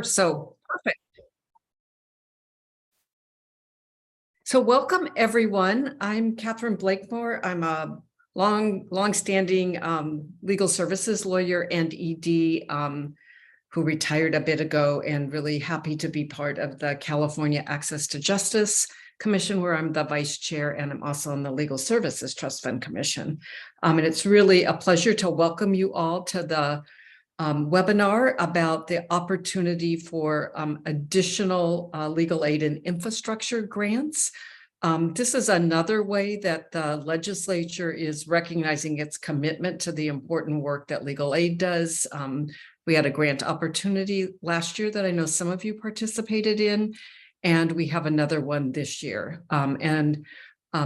So perfect. So welcome everyone. I'm Catherine Blakemore. I'm a long-standing legal services lawyer and ED who retired a bit ago, and really happy to be part of the California Access to Justice Commission, where I'm the vice chair, and I'm also on the Legal Services Trust Fund Commission. And it's really a pleasure to welcome you all to the webinar about the opportunity for additional legal aid and infrastructure grants. This is another way that the legislature is recognizing its commitment to the important work that legal aid does. We had a grant opportunity last year that I know some of you participated in, and we have another one this year.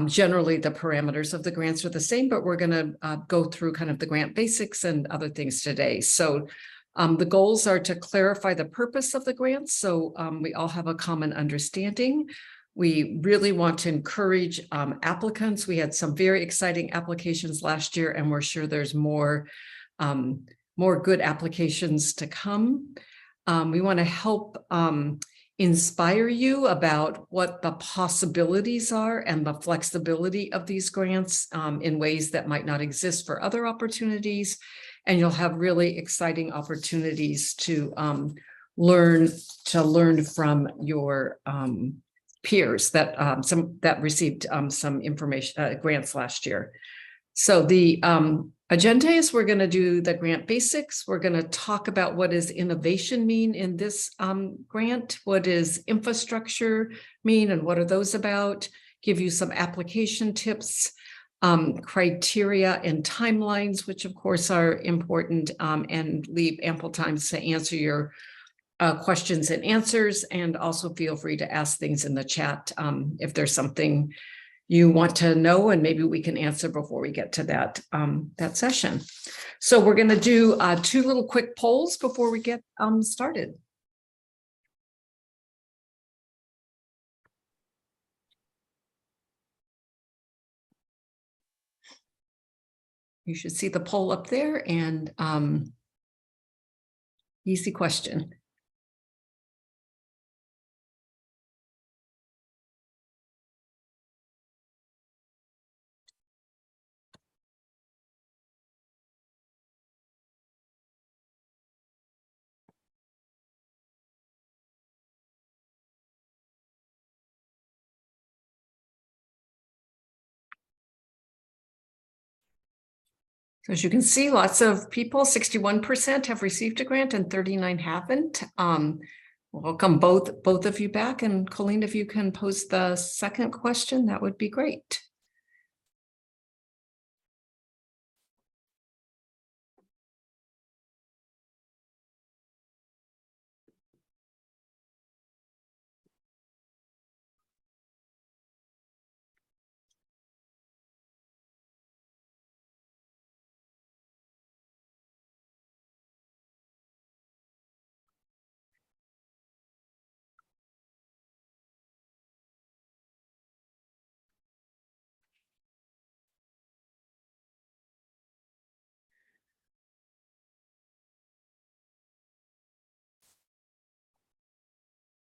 Generally, the parameters of the grants are the same, but we're going to go through kind of the grant basics and other things today. So the goals are to clarify the purpose of the grants, so we all have a common understanding. We really want to encourage applicants. We had some very exciting applications last year, and we're sure there's more good applications to come. We want to help inspire you about what the possibilities are and the flexibility of these grants in ways that might not exist for other opportunities. And you'll have really exciting opportunities to learn from your peers that received some information grants last year. So the agenda is we're going to do the grant basics. We're going to talk about what does innovation mean in this grant, what does infrastructure mean, and what are those about, give you some application tips, criteria and timelines, which of course are important, and leave ample time to answer your questions and answers. And also feel free to ask things in the chat if there's something you want to know, and maybe we can answer before we get to that session. So we're going to do two little quick polls before we get started. You should see the poll up there, and easy question. So as you can see, lots of people, 61% have received a grant and 39 haven't. Welcome both of you back. And Colleen, if you can pose the second question, that would be great.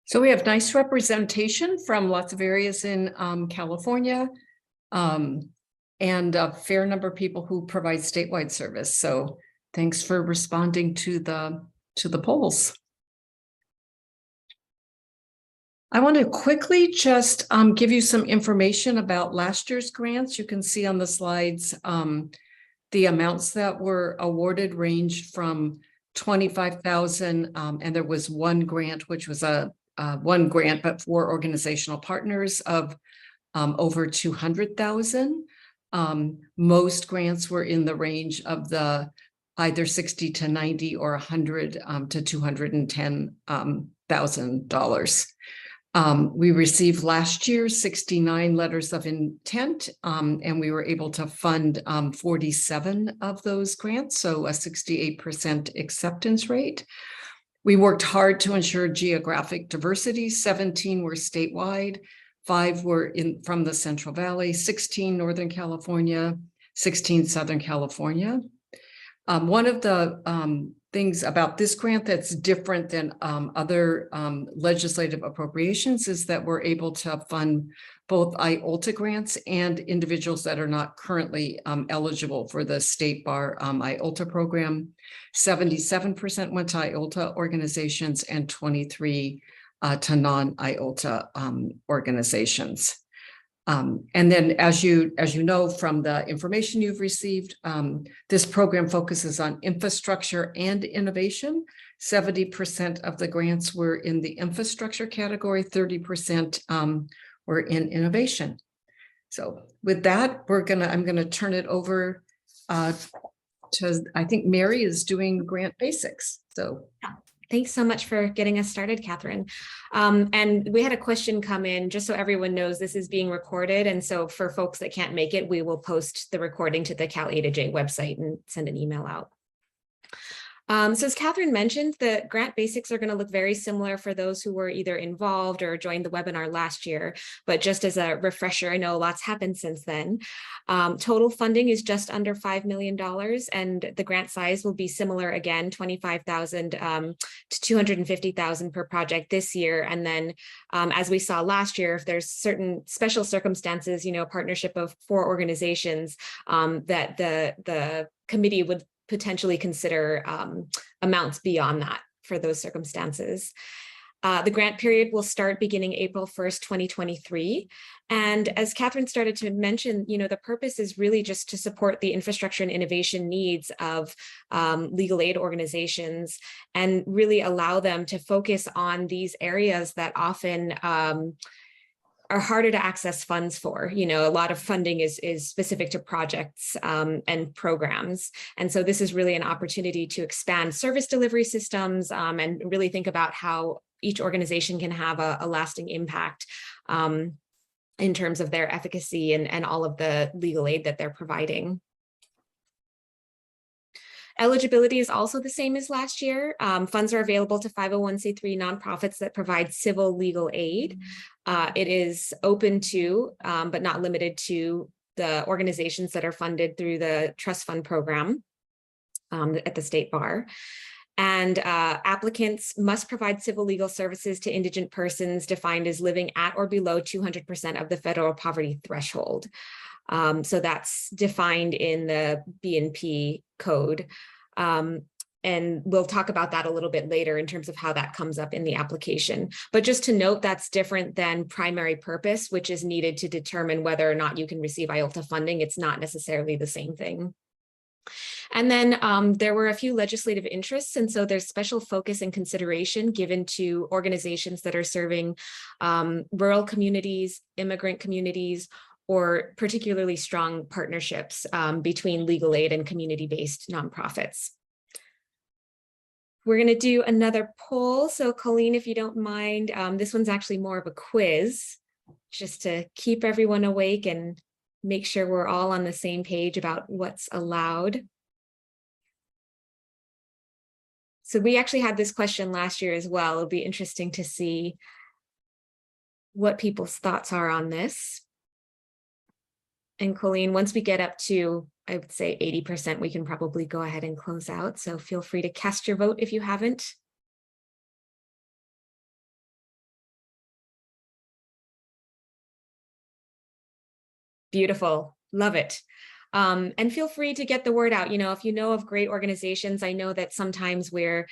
So we have nice representation from lots of areas in California, and a fair number of people who provide statewide service. So thanks for responding to the polls. I want to quickly just give you some information about last year's grants. You can see on the slides the amounts that were awarded ranged from $25,000, and there was one grant, which was one grant, but for organizational partners of over $200,000. Most grants were in the range of the either 60 to 90 or 100 to $210,000. We received last year 69 letters of intent, and we were able to fund 47 of those grants, so a 68% acceptance rate. We worked hard to ensure geographic diversity. 17 were statewide, 5 were from the Central Valley, 16 Northern California, 16 Southern California. One of the things about this grant that's different than other legislative appropriations is that we're able to fund both IOLTA grants and individuals that are not currently eligible for the State Bar IOLTA program. 77% went to IOLTA organizations and 23 to non-IOLTA organizations. And then as you know from the information you've received, this program focuses on infrastructure and innovation. 70% of the grants were in the infrastructure category, 30% were in innovation. So with that, I'm gonna turn it over to, I think Mary is doing grant basics. So thanks so much for getting us started, Catherine. And we had a question come in, just so everyone knows this is being recorded. And so for folks that can't make it, we will post the recording to the Cal A to J website and send an email out. So as Catherine mentioned, the grant basics are going to look very similar for those who were either involved or joined the webinar last year. But just as a refresher, I know lots happened since then. Total funding is just under $5 million, and the grant size will be similar again, $25,000 to $250,000 per project this year. And then as we saw last year, if there's certain special circumstances, you know, partnership of 4 organizations, that the committee would potentially consider amounts beyond that for those circumstances. The grant period will start beginning April 1st, 2023. And as Catherine started to mention, you know, the purpose is really just to support the infrastructure and innovation needs of legal aid organizations and really allow them to focus on these areas that often are harder to access funds for. You know, a lot of funding is specific to projects and programs. And so this is really an opportunity to expand service delivery systems and really think about how each organization can have a lasting impact in terms of their efficacy and all of the legal aid that they're providing. Eligibility is also the same as last year. Funds are available to 501c3 nonprofits that provide civil legal aid. It is open to, but not limited to, the organizations that are funded through the trust fund program at the State Bar. And applicants must provide civil legal services to indigent persons defined as living at or below 200% of the federal poverty threshold. So that's defined in the BNP code. And we'll talk about that a little bit later in terms of how that comes up in the application. But just to note, that's different than primary purpose, which is needed to determine whether or not you can receive IOLTA funding. It's not necessarily the same thing. And then there were a few legislative interests, and so there's special focus and consideration given to organizations that are serving rural communities, immigrant communities, or particularly strong partnerships between legal aid and community-based nonprofits. We're going to do another poll. So Colleen, if you don't mind, this one's actually more of a quiz, just to keep everyone awake and make sure we're all on the same page about what's allowed. So we actually had this question last year as well. It'll be interesting to see what people's thoughts are on this. And Colleen, once we get up to, I would say 80%, we can probably go ahead and close out. So feel free to cast your vote if you haven't. Beautiful, love it. And feel free to get the word out. You know, if you know of great organizations, I know that sometimes we're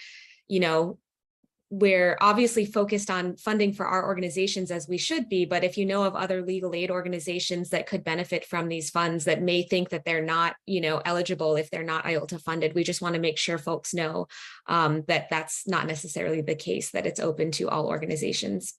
obviously focused on funding for our organizations as we should be, but if you know of other legal aid organizations that could benefit from these funds that may think that they're not, eligible if they're not IOLTA funded, we just want to make sure folks know that that's not necessarily the case, that it's open to all organizations.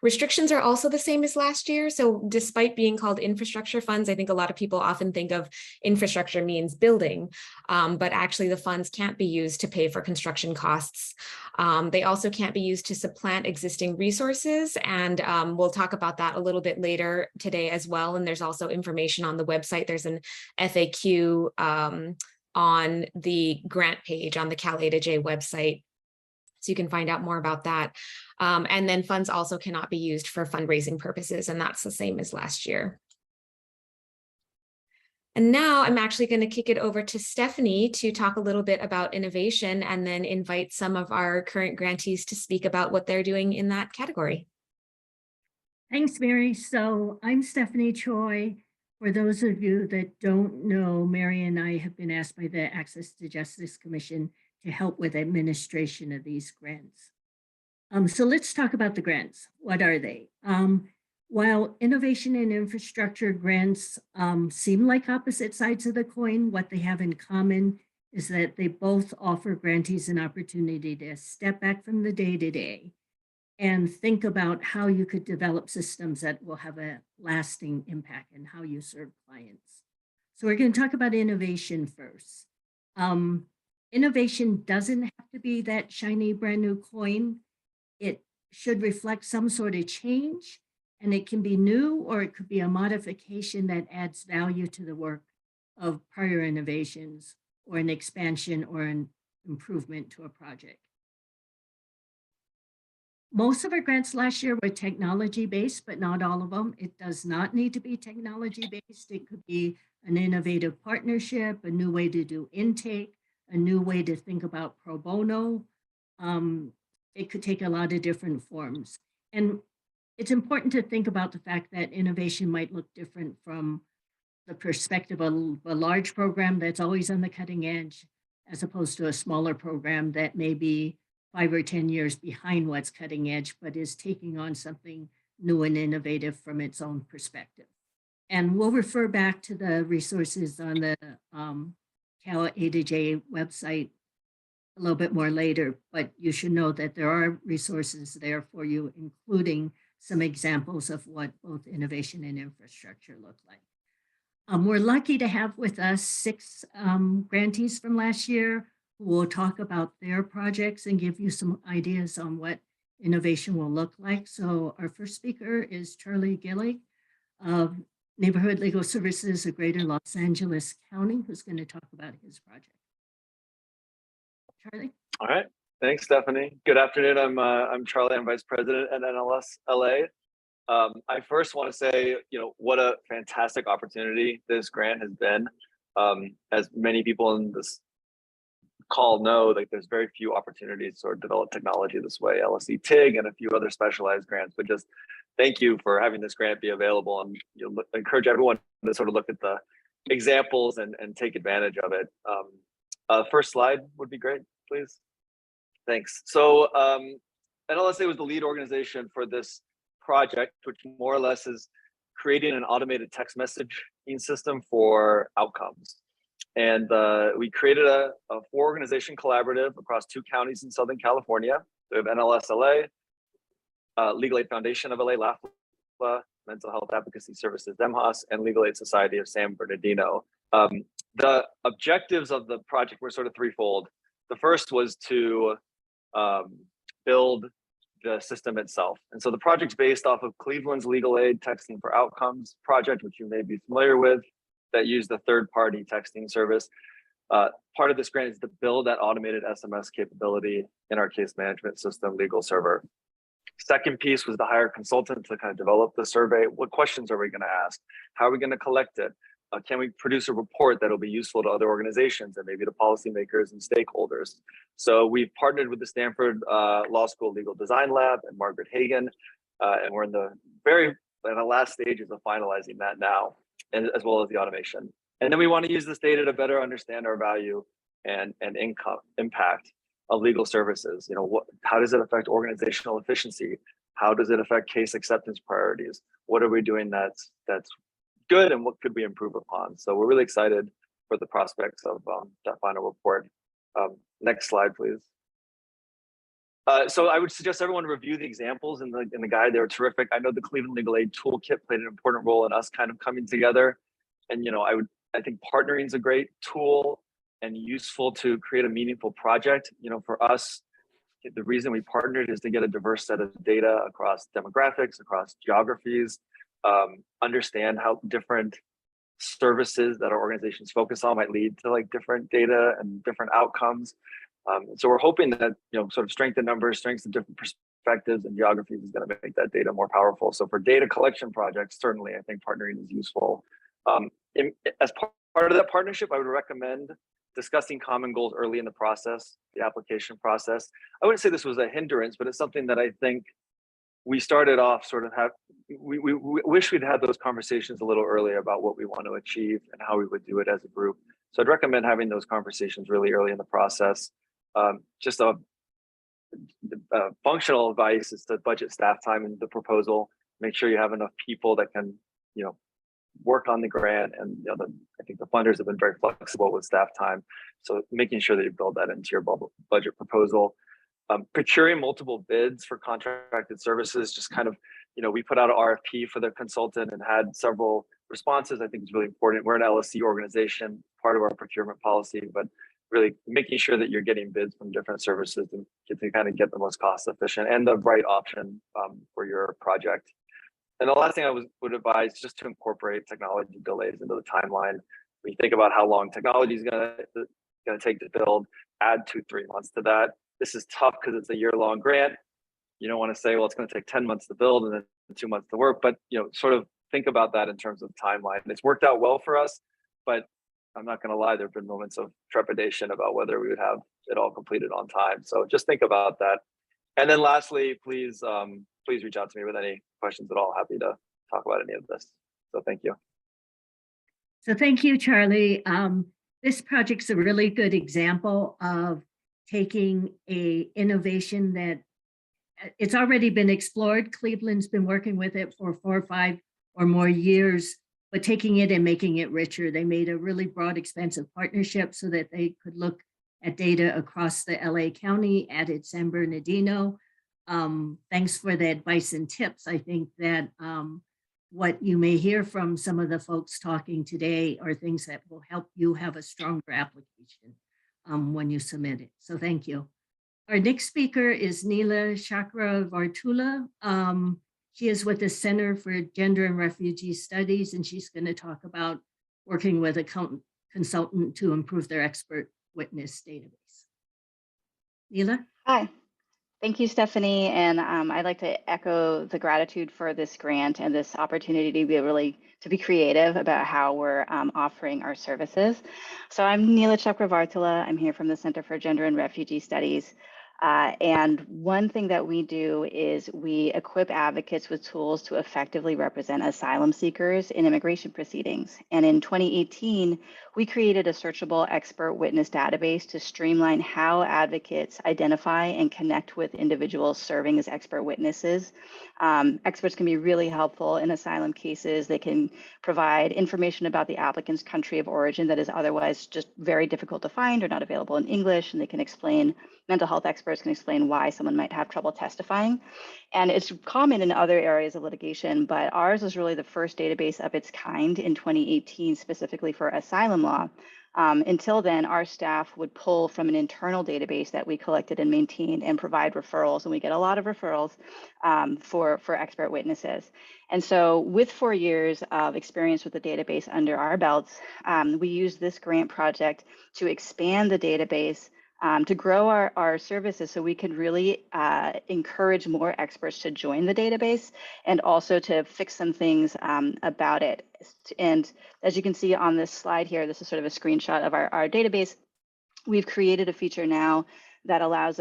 Restrictions are also the same as last year. So despite being called infrastructure funds, I think a lot of people often think of infrastructure means building, but actually the funds can't be used to pay for construction costs. They also can't be used to supplant existing resources. And we'll talk about that a little bit later today as well. And there's also information on the website. There's an FAQ on the grant page on the Cal A to J website. So you can find out more about that. And then funds also cannot be used for fundraising purposes, and that's the same as last year. And now I'm actually going to kick it over to Stephanie to talk a little bit about innovation and then invite some of our current grantees to speak about what they're doing in that category. Thanks, Mary. So I'm Stephanie Choi. For those of you that don't know, Mary and I have been asked by the Access to Justice Commission to help with administration of these grants. So let's talk about the grants. What are they? While innovation and infrastructure grants seem like opposite sides of the coin, what they have in common is that they both offer grantees an opportunity to step back from the day-to-day and think about how you could develop systems that will have a lasting impact in how you serve clients. So we're going to talk about innovation first. Innovation doesn't have to be that shiny brand new coin. It should reflect some sort of change, and it can be new or it could be a modification that adds value to the work of prior innovations or an expansion or an improvement to a project. Most of our grants last year were technology-based, but not all of them. It does not need to be technology-based. It could be an innovative partnership, a new way to do intake, a new way to think about pro bono. It could take a lot of different forms. And it's important to think about the fact that innovation might look different from the perspective of a large program that's always on the cutting edge, as opposed to a smaller program that may be 5 or 10 years behind what's cutting edge, but is taking on something new and innovative from its own perspective. And we'll refer back to the resources on the Cal A to J website a little bit more later, but you should know that there are resources there for you, including some examples of what both innovation and infrastructure look like. We're lucky to have with us 6 grantees from last year who will talk about their projects and give you some ideas on what innovation will look like. So our first speaker is Charlie Gillig of Neighborhood Legal Services of Greater Los Angeles County, who's going to talk about his project. Charlie? All right. Thanks, Stephanie. Good afternoon. I'm Charlie. I'm Vice President at NLS LA. I first want to say, what a fantastic opportunity this grant has been. As many people in this call know, like there's very few opportunities to sort of develop technology this way. LSE TIG and a few other specialized grants, but just thank you for having this grant be available, and encourage everyone to sort of look at the examples and take advantage of it. First slide would be great, please. Thanks. So NLSA was the lead organization for this project, which more or less is creating an automated text messaging system for outcomes. And we created a 4-organization collaborative across 2 counties in Southern California. So we have NLS LA, Legal Aid Foundation of LA, LAFLA, Mental Health Advocacy Services, DEMHAS, and Legal Aid Society of San Bernardino. The objectives of the project were sort of threefold. The first was to build the system itself. And so the project's based off of Cleveland's Legal Aid Texting for Outcomes project, which you may be familiar with, that used the third-party texting service. Part of this grant is to build that automated SMS capability in our case management system, Legal Server. Second piece was to hire a consultant to kind of develop the survey. What questions are we going to ask? How are we going to collect it? Can we produce a report that will be useful to other organizations and maybe to policymakers and stakeholders? So we've partnered with the Stanford Law School Legal Design Lab and Margaret Hagan, and we're in the last stages of finalizing that now, and as well as the automation. And then we want to use this data to better understand our value and impact of legal services. How does it affect organizational efficiency? How does it affect case acceptance priorities? What are we doing that's good, and what could we improve upon? So we're really excited for the prospects of that final report. Next slide, please. So I would suggest everyone review the examples in the guide. They were terrific. I know the Cleveland Legal Aid Toolkit played an important role in us kind of coming together. And I think partnering is a great tool and useful to create a meaningful project. For us, the reason we partnered is to get a diverse set of data across demographics, across geographies, understand how different services that our organizations focus on might lead to like different data and different outcomes. So we're hoping that, sort of strength in numbers, strengths in different perspectives and geographies is going to make that data more powerful. So for data collection projects, certainly I think partnering is useful. As part of that partnership, I would recommend discussing common goals early in the process, the application process. I wouldn't say this was a hindrance, but it's something that I think we started off sort of we wish we'd had those conversations a little earlier about what we want to achieve and how we would do it as a group. So I'd recommend having those conversations really early in the process. Just a functional advice is to budget staff time in the proposal. Make sure you have enough people that can, work on the grant, and I think the funders have been very flexible with staff time. So making sure that you build that into your budget proposal. Procuring multiple bids for contracted services, just kind of, we put out an RFP for the consultant and had several responses. I think it's really important. We're an LSC organization, part of our procurement policy, but really making sure that you're getting bids from different services to kind of get the most cost efficient and the right option for your project. And the last thing I would advise, just to incorporate technology delays into the timeline. When you think about how long technology is going to take to build, add 2-3 months to that. This is tough because it's a year-long grant. You don't want to say, well, it's going to take 10 months to build and then 2 months to work, but sort of think about that in terms of timeline. It's worked out well for us, but I'm not going to lie, there have been moments of trepidation about whether we would have it all completed on time. So just think about that. And then lastly, please reach out to me with any questions at all. Happy to talk about any of this. So thank you. So thank you, Charlie. This project's a really good example of taking a innovation that it's already been explored. Cleveland's been working with it for 4 or 5 or more years, but taking it and making it richer. They made a really broad, expansive partnership so that they could look at data across the LA County, added San Bernardino. Thanks for the advice and tips. I think that what you may hear from some of the folks talking today are things that will help you have a stronger application when you submit it. So thank you. Our next speaker is Neela Chakravartula. She is with the Center for Gender and Refugee Studies, and she's going to talk about working with a consultant to improve their expert witness database. Neela? Hi. Thank you, Stephanie. And I'd like to echo the gratitude for this grant and this opportunity to be creative about how we're offering our services. So I'm Neela Chakravartula. I'm here from the Center for Gender and Refugee Studies. And one thing that we do is we equip advocates with tools to effectively represent asylum seekers in immigration proceedings. And in 2018, we created a searchable expert witness database to streamline how advocates identify and connect with individuals serving as expert witnesses. Experts can be really helpful in asylum cases. They can provide information about the applicant's country of origin that is otherwise just very difficult to find or not available in English, and they can explain, mental health experts can explain why someone might have trouble testifying. And it's common in other areas of litigation, but ours was really the first database of its kind in 2018, specifically for asylum law. Until then, our staff would pull from an internal database that we collected and maintained and provide referrals, and we get a lot of referrals for expert witnesses. And so with 4 years of experience with the database under our belts, we used this grant project to expand the database, to grow our services so we could really encourage more experts to join the database and also to fix some things about it. And as you can see on this slide here, this is sort of a screenshot of our database. We've created a feature now that allows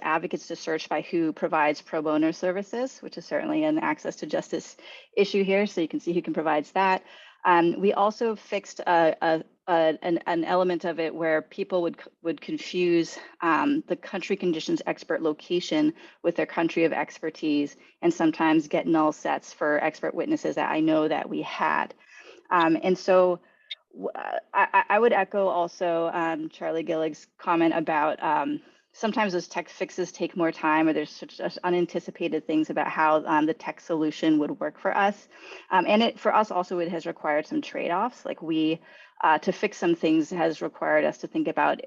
advocates to search by who provides pro bono services, which is certainly an access to justice issue here. So you can see who provides that. We also fixed an element of it where people would confuse the country conditions expert location with their country of expertise, and sometimes get null sets for expert witnesses that I know that we had. And so I would echo also Charlie Gillig's comment about sometimes those tech fixes take more time, or there's such unanticipated things about how the tech solution would work for us. And for us also, it has required some trade-offs. Like to fix some things has required us to think about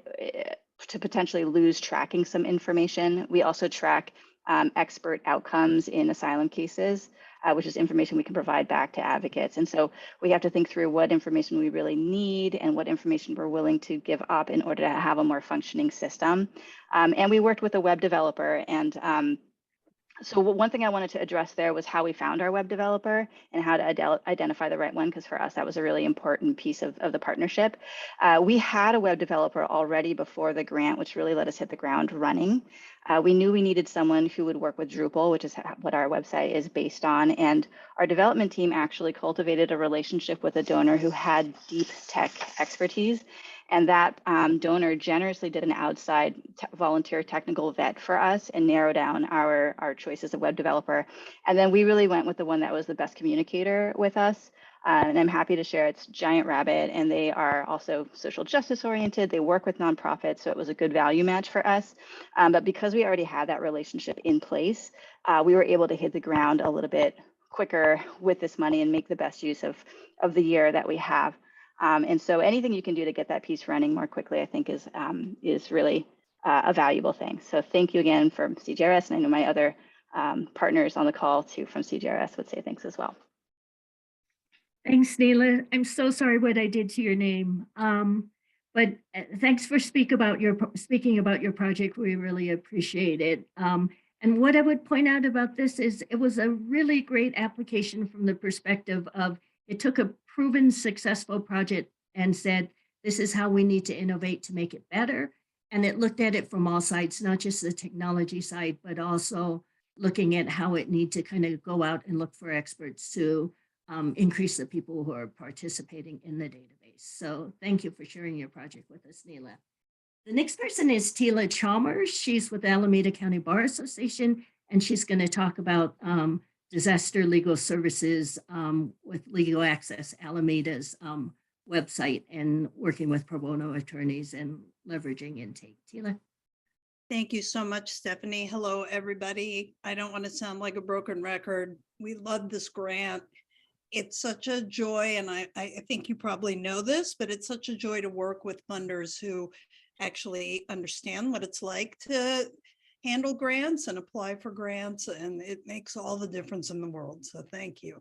to potentially lose tracking some information. We also track expert outcomes in asylum cases, which is information we can provide back to advocates. And so we have to think through what information we really need and what information we're willing to give up in order to have a more functioning system. And we worked with a web developer, and So one thing I wanted to address there was how we found our web developer and how to identify the right one, because for us, that was a really important piece of the partnership. We had a web developer already before the grant, which really let us hit the ground running. We knew we needed someone who would work with Drupal, which is what our website is based on. And our development team actually cultivated a relationship with a donor who had deep tech expertise. And that donor generously did an outside volunteer technical vet for us and narrow down our choices of web developer. And then we really went with the one that was the best communicator with us. And I'm happy to share it's Giant Rabbit, and they are also social justice oriented. They work with nonprofits, so it was a good value match for us. But because we already had that relationship in place, we were able to hit the ground a little bit quicker with this money and make the best use of the year that we have. And so anything you can do to get that piece running more quickly, I think is really a valuable thing. So thank you again from CJRS, and I know my other partners on the call too from CJRS would say thanks as well. Thanks, Neela. I'm so sorry what I did to your name. But thanks for speaking about your project. We really appreciate it. And what I would point out about this is it was a really great application from the perspective of it took a proven successful project and said, this is how we need to innovate to make it better. And it looked at it from all sides, not just the technology side, but also looking at how it need to kind of go out and look for experts to increase the people who are participating in the database. So thank you for sharing your project with us, Neela. The next person is Tila Chalmers. She's with the Alameda County Bar Association, and she's going to talk about disaster legal services with Legal Access, Alameda's website, and working with pro bono attorneys and leveraging intake. Tila. Thank you so much, Stephanie. Hello, everybody. I don't want to sound like a broken record. We love this grant. It's such a joy, and I think you probably know this, but it's such a joy to work with funders who actually understand what it's like to handle grants and apply for grants, and it makes all the difference in the world. So thank you.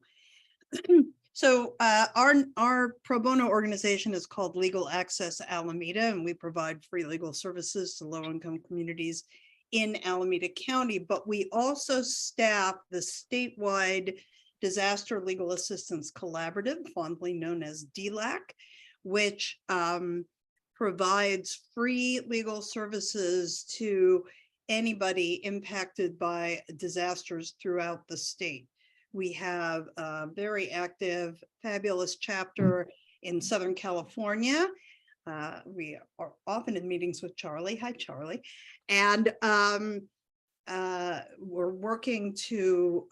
So our pro bono organization is called Legal Access Alameda, and we provide free legal services to low-income communities in Alameda County, but we also staff the statewide Disaster Legal Assistance Collaborative, fondly known as DLAC, which provides free legal services to anybody impacted by disasters throughout the state. We have a very active, fabulous chapter in Southern California. We are often in meetings with Charlie. Hi, Charlie. And we're working to,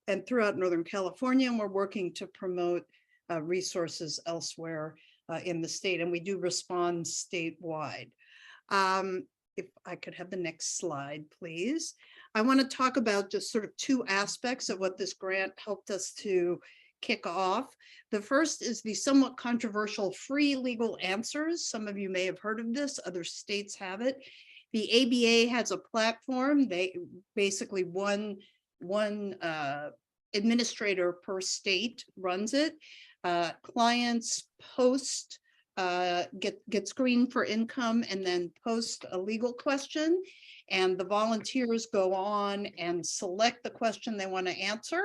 and throughout Northern California, and we're working to promote resources elsewhere in the state, and we do respond statewide. If I could have the next slide, please. I want to talk about just sort of two aspects of what this grant helped us to kick off. The first is the somewhat controversial free legal answers. Some of you may have heard of this, other states have it. The ABA has a platform. They basically one administrator per state runs it. Clients post, get screened for income and then post a legal question. And the volunteers go on and select the question they want to answer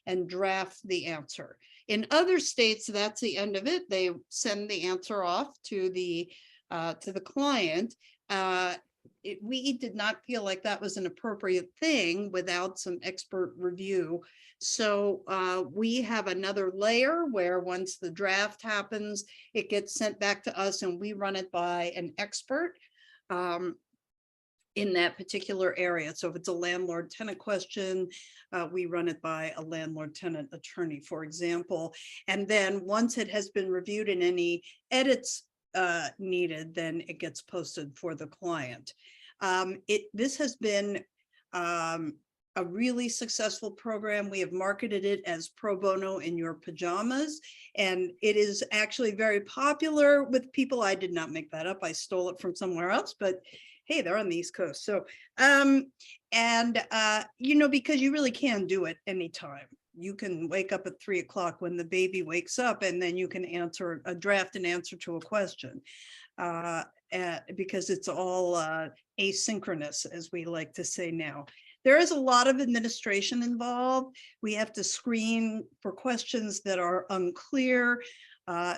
and draft the answer. In other states, that's the end of it. They send the answer off to the client. We did not feel like that was an appropriate thing without some expert review. So we have another layer where once the draft happens, it gets sent back to us and we run it by an expert in that particular area. So if it's a landlord-tenant question, we run it by a landlord-tenant attorney, for example. And then once it has been reviewed and any edits needed, then it gets posted for the client. This has been a really successful program. We have marketed it as pro bono in your pajamas, and it is actually very popular with people. I did not make that up. I stole it from somewhere else, but hey, they're on the East Coast. So, you know, because you really can do it anytime. You can wake up at 3 o'clock when the baby wakes up, and then you can answer a draft and answer to a question because it's all asynchronous, as we like to say now. there is a lot of administration involved. We have to screen for questions that are unclear.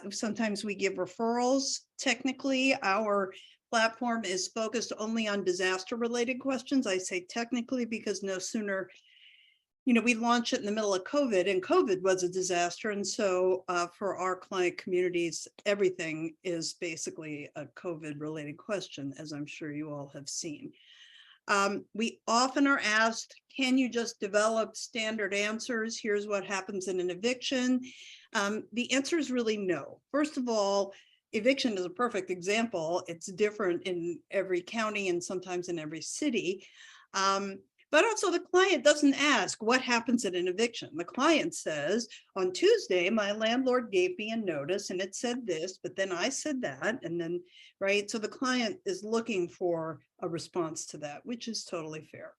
Sometimes we give referrals. Technically, our platform is focused only on disaster-related questions. I say technically because no sooner, we launched it in the middle of COVID, and COVID was a disaster. And so for our client communities, everything is basically a COVID-related question, as I'm sure you all have seen. We often are asked, can you just develop standard answers? Here's what happens in an eviction. The answer is really no. First of all, eviction is a perfect example. It's different in every county and sometimes in every city. But also the client doesn't ask what happens at an eviction. The client says, on Tuesday, my landlord gave me a notice and it said this, but then I said that, and then, right? So the client is looking for a response to that, which is totally fair.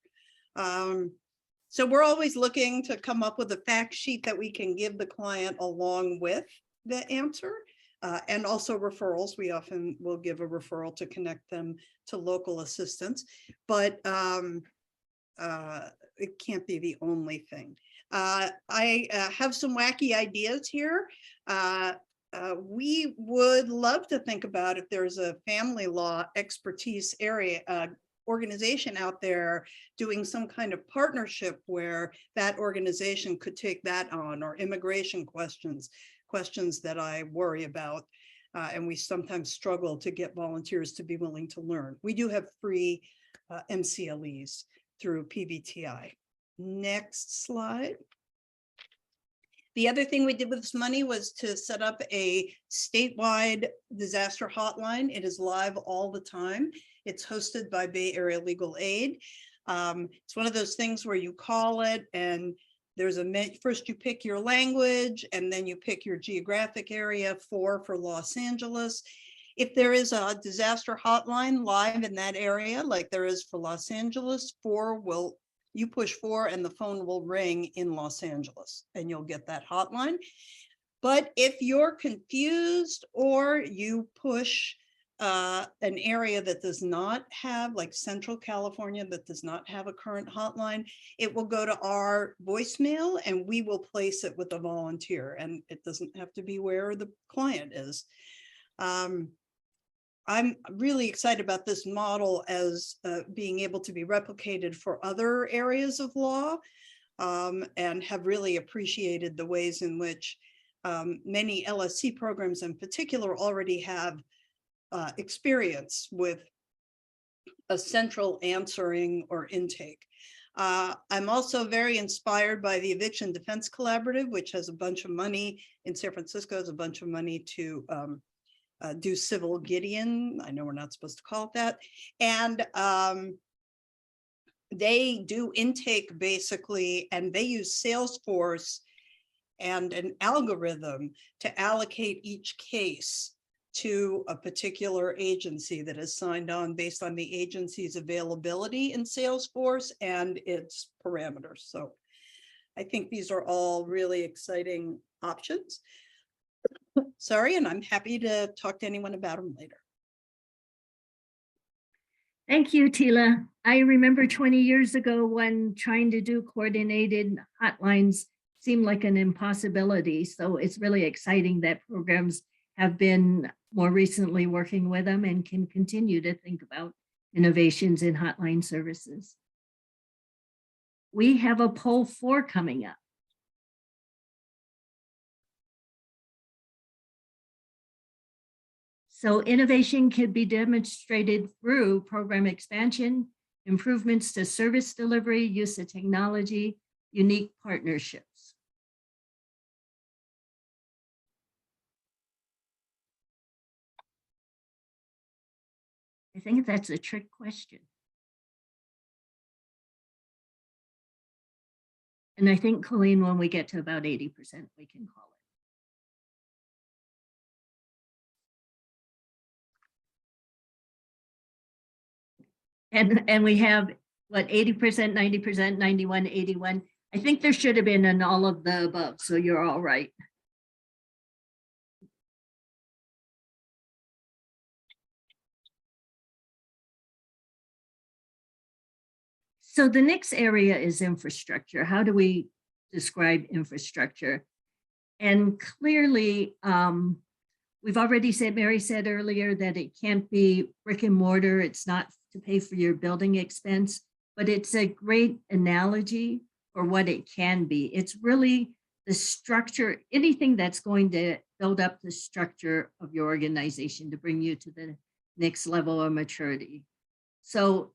So we're always looking to come up with a fact sheet that we can give the client along with the answer. And also referrals. We often will give a referral to connect them to local assistance, but it can't be the only thing. I have some wacky ideas here. We would love to think about if there's a family law expertise area, organization out there doing some kind of partnership where that organization could take that on, or immigration questions that I worry about. And we sometimes struggle to get volunteers to be willing to learn. We do have free MCLEs through PVTI. Next slide. The other thing we did with this money was to set up a statewide disaster hotline. It is live all the time. It's hosted by Bay Area Legal Aid. It's one of those things where you call it and there's first you pick your language and then you pick your geographic area, 4 for Los Angeles. If there is a disaster hotline live in that area, like there is for Los Angeles, you push 4 and the phone will ring in Los Angeles and you'll get that hotline. But if you're confused or you push an area that does not have, like Central California, that does not have a current hotline, it will go to our voicemail and we will place it with a volunteer, and it doesn't have to be where the client is. I'm really excited about this model as being able to be replicated for other areas of law, and have really appreciated the ways in which many LSC programs in particular already have experience with a central answering or intake. I'm also very inspired by the Eviction Defense Collaborative, which has a bunch of money in San Francisco, has a bunch of money to do civil Gideon. I know we're not supposed to call it that. And they do intake basically, and they use Salesforce and an algorithm to allocate each case to a particular agency that is signed on based on the agency's availability in Salesforce and its parameters. So I think these are all really exciting options. Sorry, and I'm happy to talk to anyone about them later. Thank you, Tila. I remember 20 years ago when trying to do coordinated hotlines seemed like an impossibility. So it's really exciting that programs have been more recently working with them and can continue to think about innovations in hotline services. We have a poll 4 coming up. So innovation can be demonstrated through program expansion, improvements to service delivery, use of technology, unique partnerships. I think that's a trick question. And I think, Colleen, when we get to about 80%, we can call it. And we have, what, 80%, 90%, 91, 81. I think there should have been an all of the above, so you're all right. So the next area is infrastructure. How do we describe infrastructure? And clearly, we've already said, Mary said earlier that it can't be brick and mortar. It's not to pay for your building expense, but it's a great analogy for what it can be. It's really the structure, anything that's going to build up the structure of your organization to bring you to the next level of maturity. So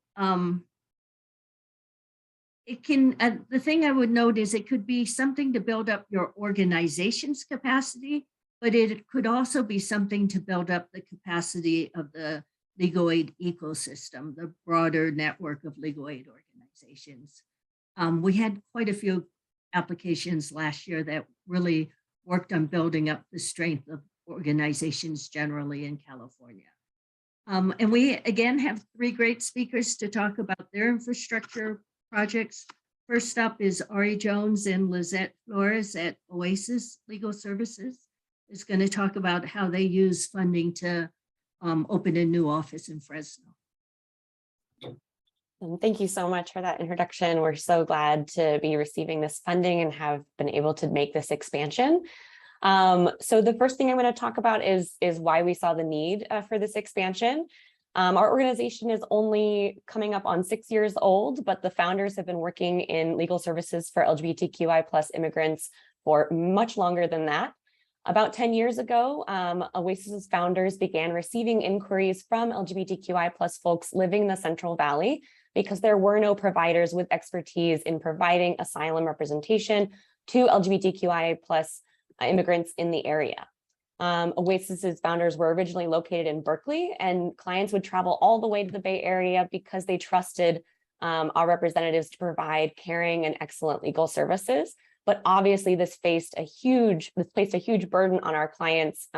it can, the thing I would note is it could be something to build up your organization's capacity, but it could also be something to build up the capacity of the legal aid ecosystem, the broader network of legal aid organizations. We had quite a few applications last year that really worked on building up the strength of organizations generally in California. And we, again, have 3 great speakers to talk about their infrastructure projects. First up is Ari Jones and Lizette Flores at Oasis Legal Services. Is going to talk about how they use funding to open a new office in Fresno. And thank you so much for that introduction. We're so glad to be receiving this funding and have been able to make this expansion. So the first thing I'm going to talk about is why we saw the need for this expansion. Our organization is only coming up on 6 years old, but the founders have been working in legal services for LGBTQI+ immigrants for much longer than that. About 10 years ago, Oasis's founders began receiving inquiries from LGBTQI+ folks living in the Central Valley because there were no providers with expertise in providing asylum representation to LGBTQI+ immigrants in the area. Oasis's founders were originally located in Berkeley, and clients would travel all the way to the Bay Area because they trusted our representatives to provide caring and excellent legal services. But obviously this placed a huge burden on our clients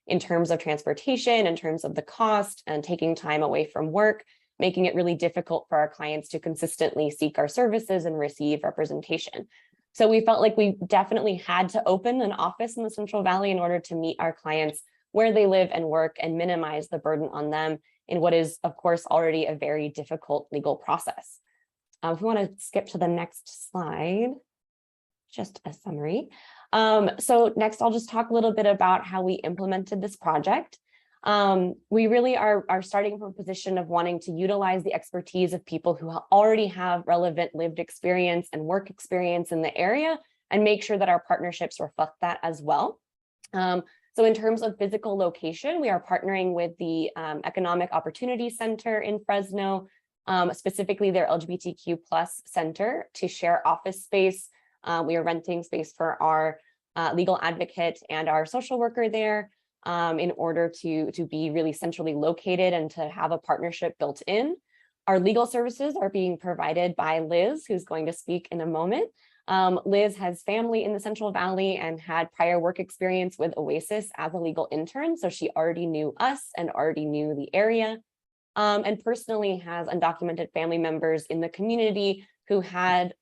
in terms of transportation, in terms of the cost and taking time away from work, making it really difficult for our clients to consistently seek our services and receive representation. So we felt like we definitely had to open an office in the Central Valley in order to meet our clients where they live and work and minimize the burden on them in what is, of course, already a very difficult legal process. If we want to skip to the next slide, just a summary. So next, I'll just talk a little bit about how we implemented this project. We really are starting from a position of wanting to utilize the expertise of people who already have relevant lived experience and work experience in the area and make sure that our partnerships reflect that as well. So in terms of physical location, we are partnering with the Economic Opportunity Center in Fresno, specifically their LGBTQ+ center, to share office space. We are renting space for our legal advocate and our social worker there in order to be really centrally located and to have a partnership built in. Our legal services are being provided by Liz, who's going to speak in a moment. Liz has family in the Central Valley and had prior work experience with Oasis as a legal intern, so she already knew us and already knew the area, and personally has undocumented family members in the community who had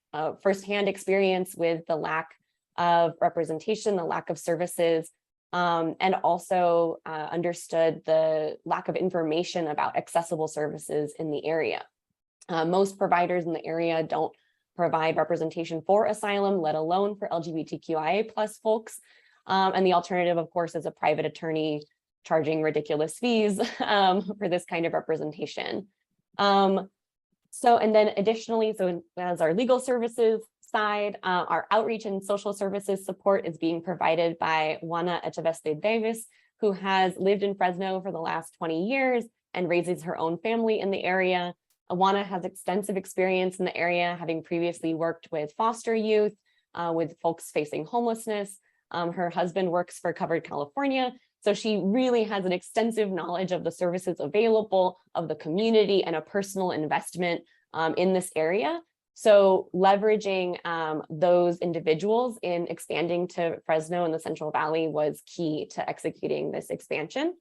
firsthand experience with the lack of representation, the lack of services, and also understood the lack of information about accessible services in the area. Most providers in the area don't provide representation for asylum, let alone for LGBTQIA+ folks. And the alternative, of course, is a private attorney charging ridiculous fees for this kind of representation. And then additionally, so as our legal services side, our outreach and social services support is being provided by Juana Echeveste Davis, who has lived in Fresno for the last 20 years and raises her own family in the area. Juana has extensive experience in the area, having previously worked with foster youth, with folks facing homelessness. Her husband works for Covered California, so she really has an extensive knowledge of the services available, of the community, and a personal investment in this area. So leveraging those individuals in expanding to Fresno and the Central Valley was key to executing this expansion.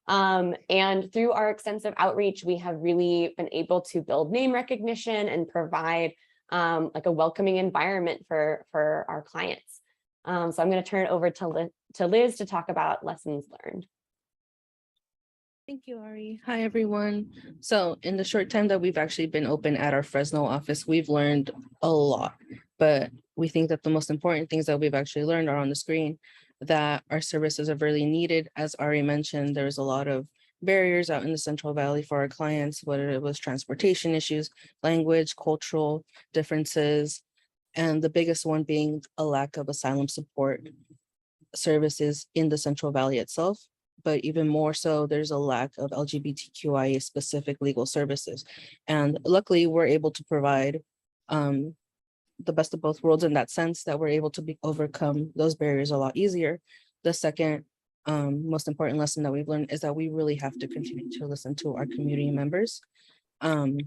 And through our extensive outreach, we have really been able to build name recognition and provide like a welcoming environment for our clients. So I'm going to turn it over to Liz to talk about lessons learned. Thank you, Ari. Hi, everyone. So in the short time that we've actually been open at our Fresno office, we've learned a lot, but we think that the most important things that we've actually learned are on the screen, that our services are really needed. As Ari mentioned, there's a lot of barriers out in the Central Valley for our clients, whether it was transportation issues, language, cultural differences, and the biggest one being a lack of asylum support services in the Central Valley itself. But even more so, there's a lack of LGBTQIA specific legal services. And luckily, we're able to provide the best of both worlds in that sense, that we're able to overcome those barriers a lot easier. The second most important lesson that we've learned is that we really have to continue to listen to our community members and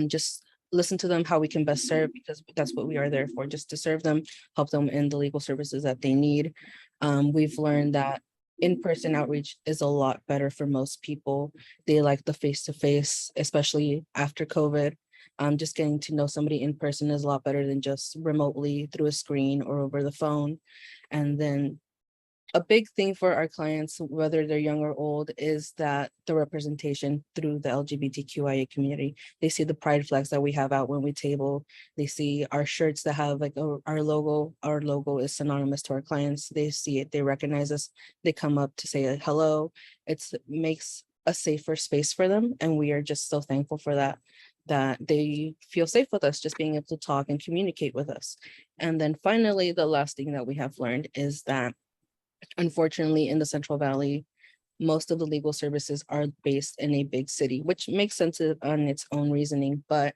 just listen to them how we can best serve, because that's what we are there for, just to serve them, help them in the legal services that they need. We've learned that in-person outreach is a lot better for most people. They like the face-to-face, especially after COVID. Just getting to know somebody in person is a lot better than just remotely through a screen or over the phone. And then a big thing for our clients, whether they're young or old, is that the representation through the LGBTQIA community. They see the pride flags that we have out when we table. They see our shirts that have like our logo. Our logo is synonymous to our clients. They see it, they recognize us. They come up to say hello. It makes a safer space for them. And we are just so thankful for that they feel safe with us, just being able to talk and communicate with us. And then finally, the last thing that we have learned is that unfortunately, in the Central Valley, most of the legal services are based in a big city, which makes sense on its own reasoning, but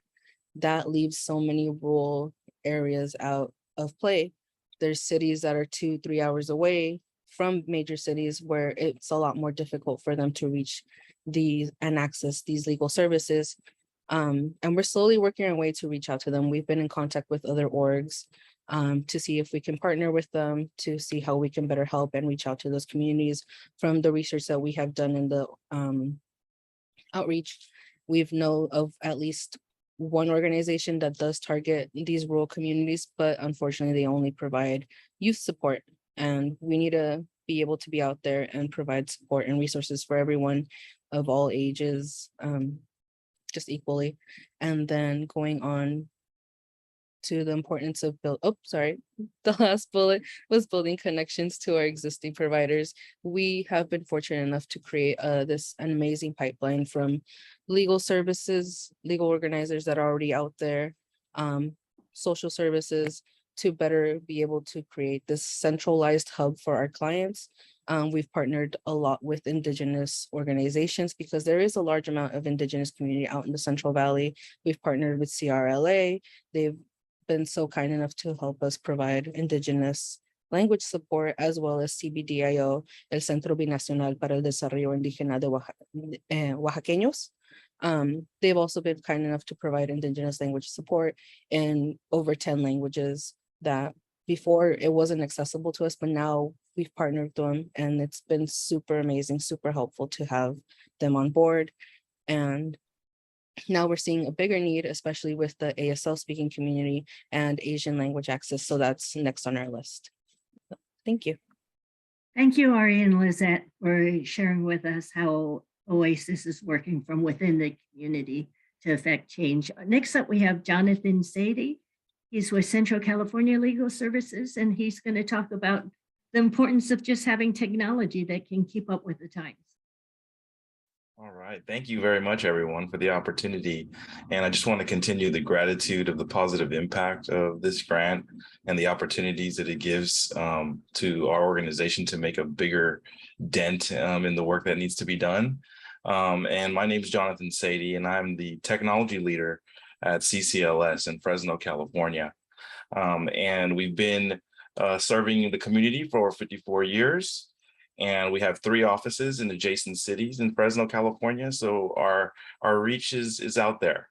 that leaves so many rural areas out of play. There's cities that are 2-3 hours away from major cities where it's a lot more difficult for them to reach these and access these legal services. And we're slowly working our way to reach out to them. We've been in contact with other orgs to see if we can partner with them, to see how we can better help and reach out to those communities. From the research that we have done in the outreach, we've know of at least one organization that does target these rural communities, but unfortunately they only provide youth support. And we need to be able to be out there and provide support and resources for everyone of all ages, just equally. And then going on to the importance of the last bullet was building connections to our existing providers. We have been fortunate enough to create an amazing pipeline from legal services, legal organizers that are already out there, social services, to better be able to create this centralized hub for our clients. We've partnered a lot with Indigenous organizations because there is a large amount of Indigenous community out in the Central Valley. We've partnered with CRLA. They've been so kind enough to help us provide Indigenous language support, as well as CBDIO, el Centro Binacional para el Desarrollo Indígena de Oaxaqueños. They've also been kind enough to provide Indigenous language support in over 10 languages that before it wasn't accessible to us, but now we've partnered with them and it's been super amazing, super helpful to have them on board. And now we're seeing a bigger need, especially with the ASL speaking community and Asian language access. So that's next on our list. Thank you. Thank you, Ari and Lizette, for sharing with us how OASIS is working from within the community to affect change. Next up, we have Jonathan Sadie. He's with Central California Legal Services, and he's going to talk about the importance of just having technology that can keep up with the times. All right. Thank you very much, everyone, for the opportunity. And I just want to continue the gratitude of the positive impact of this grant and the opportunities that it gives to our organization to make a bigger dent in the work that needs to be done. And my name is Jonathan Sadie, and I'm the technology leader at CCLS in Fresno, California. And we've been serving the community for 54 years. And we have 3 offices in adjacent cities in Fresno, California. So our reach is out there.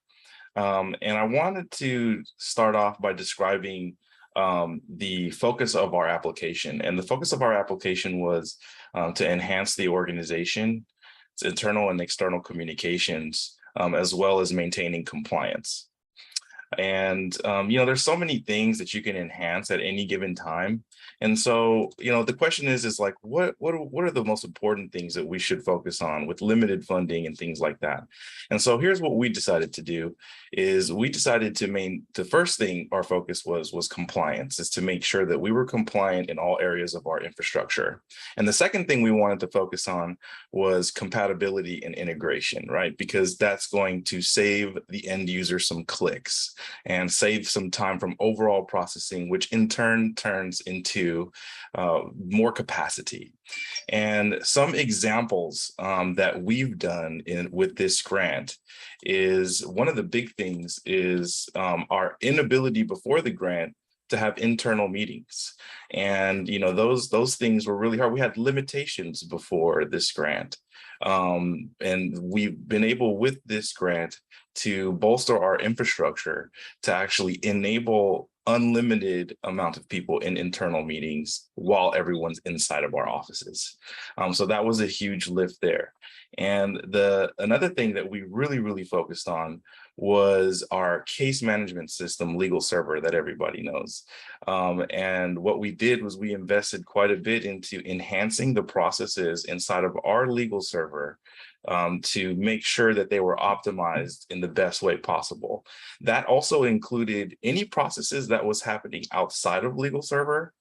And I wanted to start off by describing the focus of our application. And the focus of our application was to enhance the organization, its internal and external communications, as well as maintaining compliance. And, there's so many things that you can enhance at any given time. And so, the question is like, what are the most important things that we should focus on with limited funding and things like that? And so here's what we decided to do is we decided the first thing our focus was compliance, is to make sure that we were compliant in all areas of our infrastructure. And the second thing we wanted to focus on was compatibility and integration, right? Because that's going to save the end user some clicks and save some time from overall processing, which in turn turns into more capacity. And some examples that we've done with this grant is, one of the big things is our inability before the grant to have internal meetings. And those things were really hard. We had limitations before this grant. And we've been able with this grant to bolster our infrastructure to actually enable unlimited amount of people in internal meetings while everyone's inside of our offices. So that was a huge lift there. And another thing that we really focused on was our case management system legal server that everybody knows. And what we did was we invested quite a bit into enhancing the processes inside of our legal server to make sure that they were optimized in the best way possible. That also included any processes that was happening outside of legal server,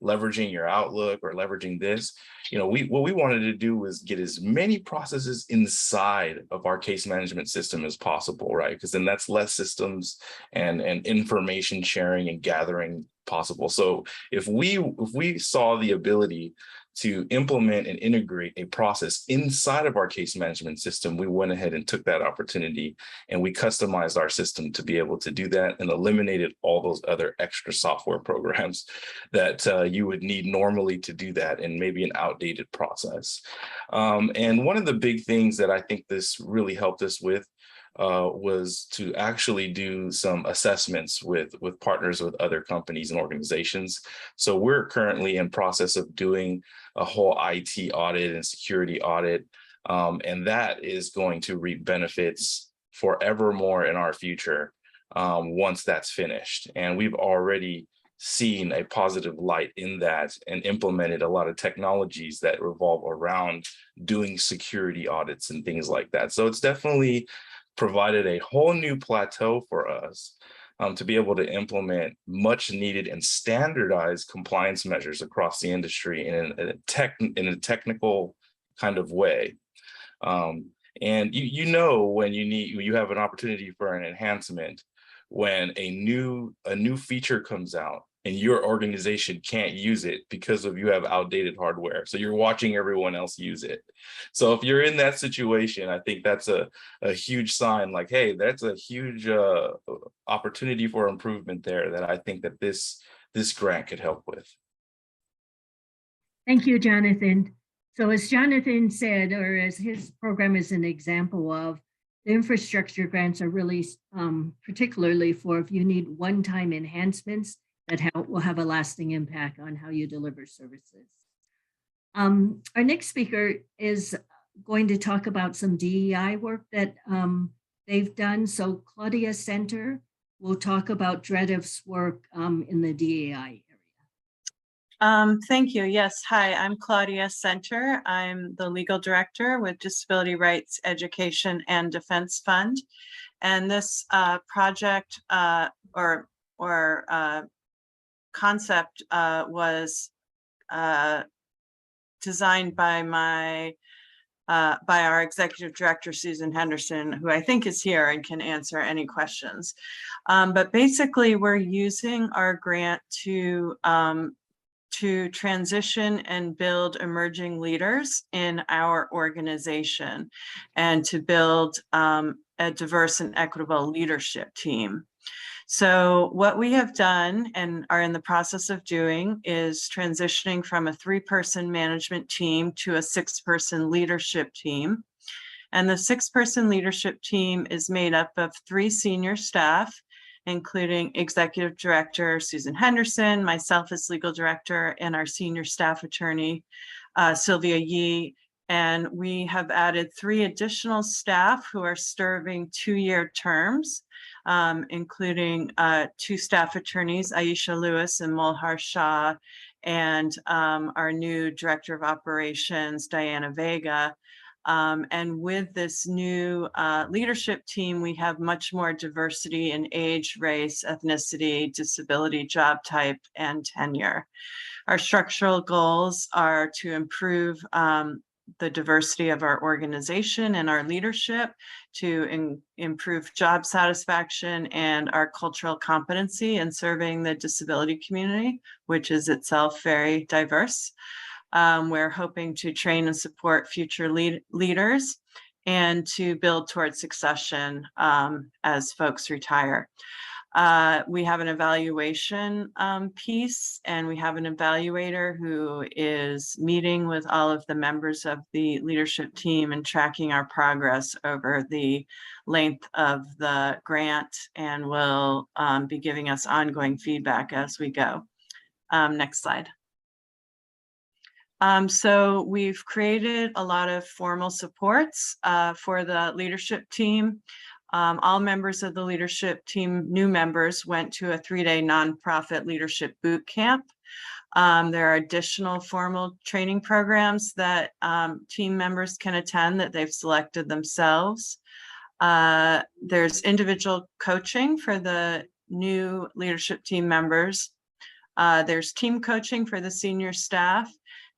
leveraging your Outlook or leveraging this. What we wanted to do was get as many processes inside of our case management system as possible, right? Because then that's less systems and information sharing and gathering possible. So if we saw the ability to implement and integrate a process inside of our case management system, we went ahead and took that opportunity and we customized our system to be able to do that and eliminated all those other extra software programs that you would need normally to do that, and maybe an outdated process. And one of the big things that I think this really helped us with was to actually do some assessments with partners with other companies and organizations. So we're currently in process of doing a whole IT audit and security audit, and that is going to reap benefits forevermore in our future once that's finished. And we've already seen a positive light in that and implemented a lot of technologies that revolve around doing security audits and things like that. So it's definitely provided a whole new plateau for us to be able to implement much needed and standardized compliance measures across the industry in a technical kind of way. And when you have an opportunity for an enhancement, when a new feature comes out and your organization can't use it because you have outdated hardware. So you're watching everyone else use it. So if you're in that situation, I think that's a huge sign, like, hey, that's a huge opportunity for improvement there that I think that this grant could help with. Thank you, Jonathan. So as Jonathan said, or as his program is an example of, the infrastructure grants are really particularly for if you need one-time enhancements that will have a lasting impact on how you deliver services. Our next speaker is going to talk about some DEI work that they've done. So Claudia Center will talk about DREDF's work in the DEI area. Thank you. Yes. Hi, I'm Claudia Center. I'm the legal director with Disability Rights Education and Defense Fund. And this project or concept was designed by our executive director, Susan Henderson, who I think is here and can answer any questions. But basically, we're using our grant to transition and build emerging leaders in our organization and to build a diverse and equitable leadership team. So what we have done and are in the process of doing is transitioning from a 3-person management team to a 6-person leadership team. And the 6-person leadership team is made up of 3 senior staff, including Executive Director Susan Henderson, myself as Legal Director, and our Senior Staff Attorney, Sylvia Yee, And we have added 3 additional staff who are serving 2-year terms, including 2 staff attorneys, Aisha Lewis and Mulhar Shah, and our new Director of Operations, Diana Vega. And with this new leadership team, we have much more diversity in age, race, ethnicity, disability, job type, and tenure. Our structural goals are to improve the diversity of our organization and our leadership, to improve job satisfaction and our cultural competency in serving the disability community, which is itself very diverse. We're hoping to train and support future leaders and to build towards succession as folks retire. We have an evaluation piece, and we have an evaluator who is meeting with all of the members of the leadership team and tracking our progress over the length of the grant, and will be giving us ongoing feedback as we go. Next slide. So we've created a lot of formal supports for the leadership team. All members of the leadership team, new members, went to a 3-day nonprofit leadership boot camp. There are additional formal training programs that team members can attend that they've selected themselves. There's individual coaching for the new leadership team members. There's team coaching for the senior staff.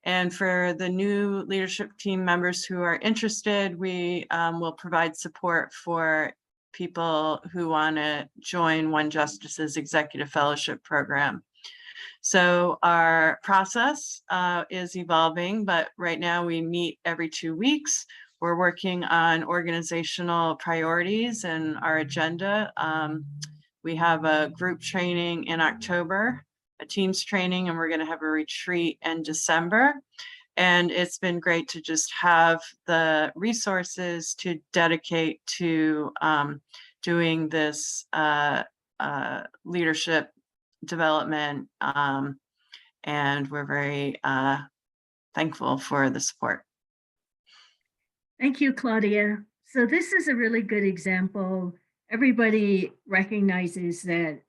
And for the new leadership team members who are interested, we will provide support for people who want to join One Justice's Executive Fellowship Program. So our process is evolving, but right now we meet every 2 weeks. We're working on organizational priorities and our agenda. We have a group training in October, a teams training, and we're going to have a retreat in December. And it's been great to just have the resources to dedicate to doing this leadership development. And we're very thankful for the support. Thank you, Claudia. So this is a really good example. Everybody recognizes that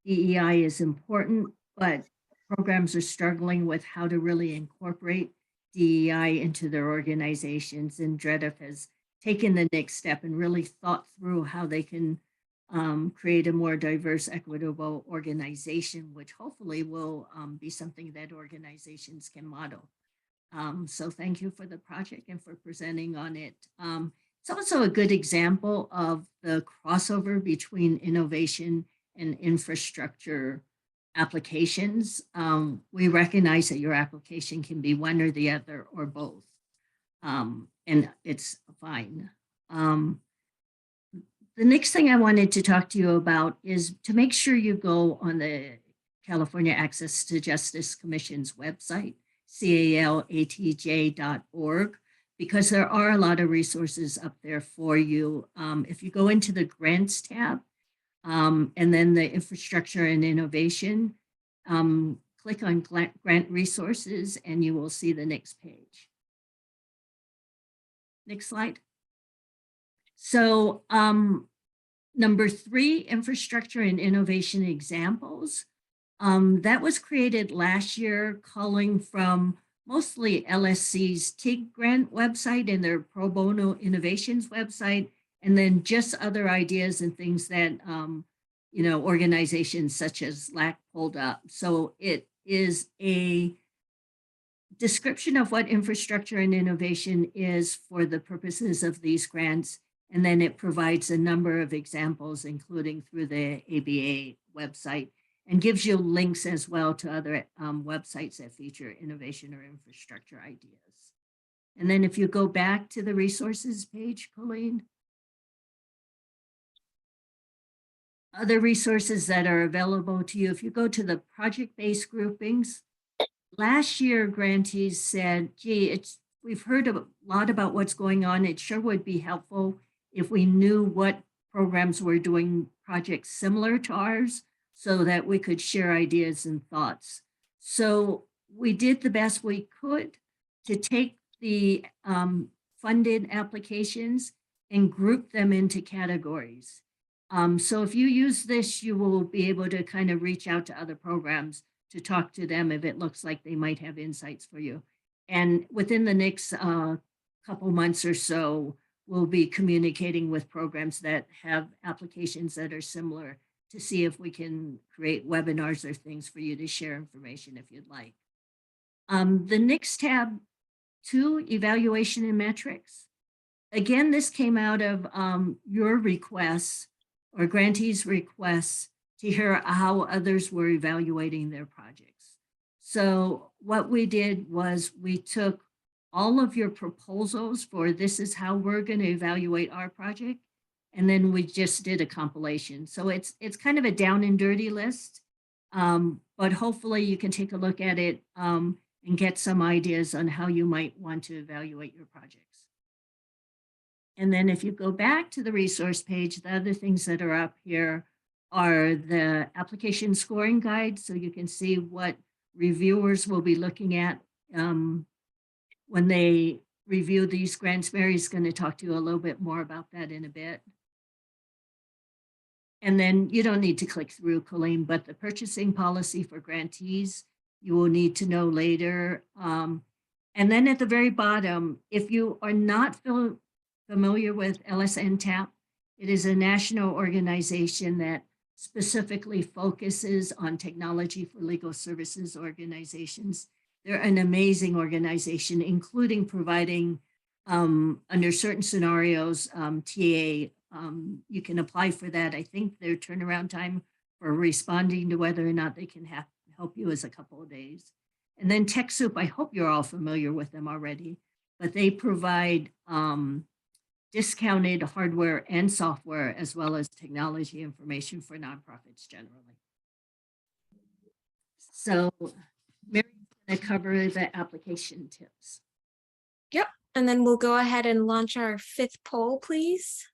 DEI is important, but programs are struggling with how to really incorporate DEI into their organizations. And DREDF has taken the next step and really thought through how they can create a more diverse, equitable organization, which hopefully will be something that organizations can model. So thank you for the project and for presenting on it. It's also a good example of the crossover between innovation and infrastructure applications. We recognize that your application can be one or the other or both, and it's fine. The next thing I wanted to talk to you about is to make sure you go on the California Access to Justice Commission's website, calatj.org, because there are a lot of resources up there for you. If you go into the grants tab, and then the infrastructure and innovation, click on grant resources and you will see the next page. Next slide. So number 3, infrastructure and innovation examples. That was created last year, calling from mostly LSC's TIG grant website and their Pro Bono Innovations website, and then just other ideas and things that, organizations such as LAC pulled up. So it is a description of what infrastructure and innovation is for the purposes of these grants. And then it provides a number of examples, including through the ABA website, and gives you links as well to other websites that feature innovation or infrastructure ideas. And then if you go back to the resources page, Colleen. Other resources that are available to you, if you go to the project-based groupings, last year grantees said, gee, we've heard a lot about what's going on. It sure would be helpful if we knew what programs were doing projects similar to ours so that we could share ideas and thoughts. So we did the best we could to take the funded applications and group them into categories. So if you use this, you will be able to kind of reach out to other programs to talk to them if it looks like they might have insights for you. And within the next couple months or so, we'll be communicating with programs that have applications that are similar to see if we can create webinars or things for you to share information if you'd like. The next tab, 2, evaluation and metrics. Again, this came out of your requests or grantees' requests to hear how others were evaluating their projects. So what we did was we took all of your proposals for this is how we're going to evaluate our project, and then we just did a compilation. So it's kind of a down and dirty list, but hopefully you can take a look at it and get some ideas on how you might want to evaluate your projects. And then if you go back to the resource page, the other things that are up here are the application scoring guide. So you can see what reviewers will be looking at when they review these grants. Mary's going to talk to you a little bit more about that in a bit. And then you don't need to click through, Colleen, but the purchasing policy for grantees, you will need to know later. And then at the very bottom, if you are not familiar with LSNTAP, it is a national organization that specifically focuses on technology for legal services organizations. They're an amazing organization, including providing, under certain scenarios, TA. You can apply for that. I think their turnaround time for responding to whether or not they can help you is a couple of days. And then TechSoup, I hope you're all familiar with them already, but they provide discounted hardware and software, as well as technology information for nonprofits generally. So Mary's going to cover the application tips. Yep, and then we'll go ahead and launch our 5th poll, please.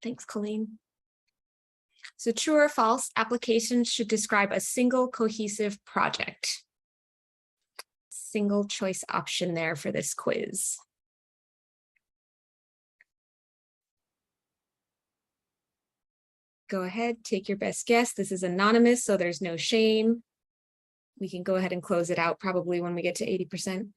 Thanks, Colleen. So true or false, applications should describe a single cohesive project. Single choice option there for this quiz. Go ahead, take your best guess. This is anonymous, so there's no shame. We can go ahead and close it out probably when we get to 80%.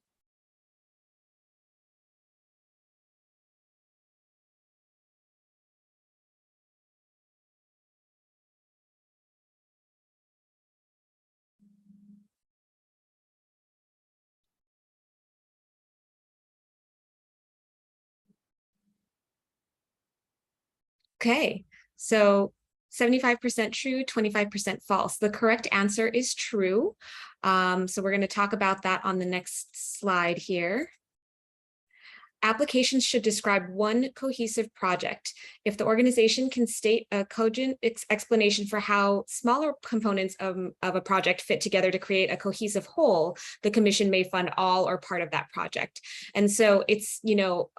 Okay, so 75% true, 25% false. The correct answer is true. So we're going to talk about that on the next slide here. Applications should describe one cohesive project. If the organization can state a cogent explanation for how smaller components of a project fit together to create a cohesive whole, the commission may fund all or part of that project. And so it's, you know,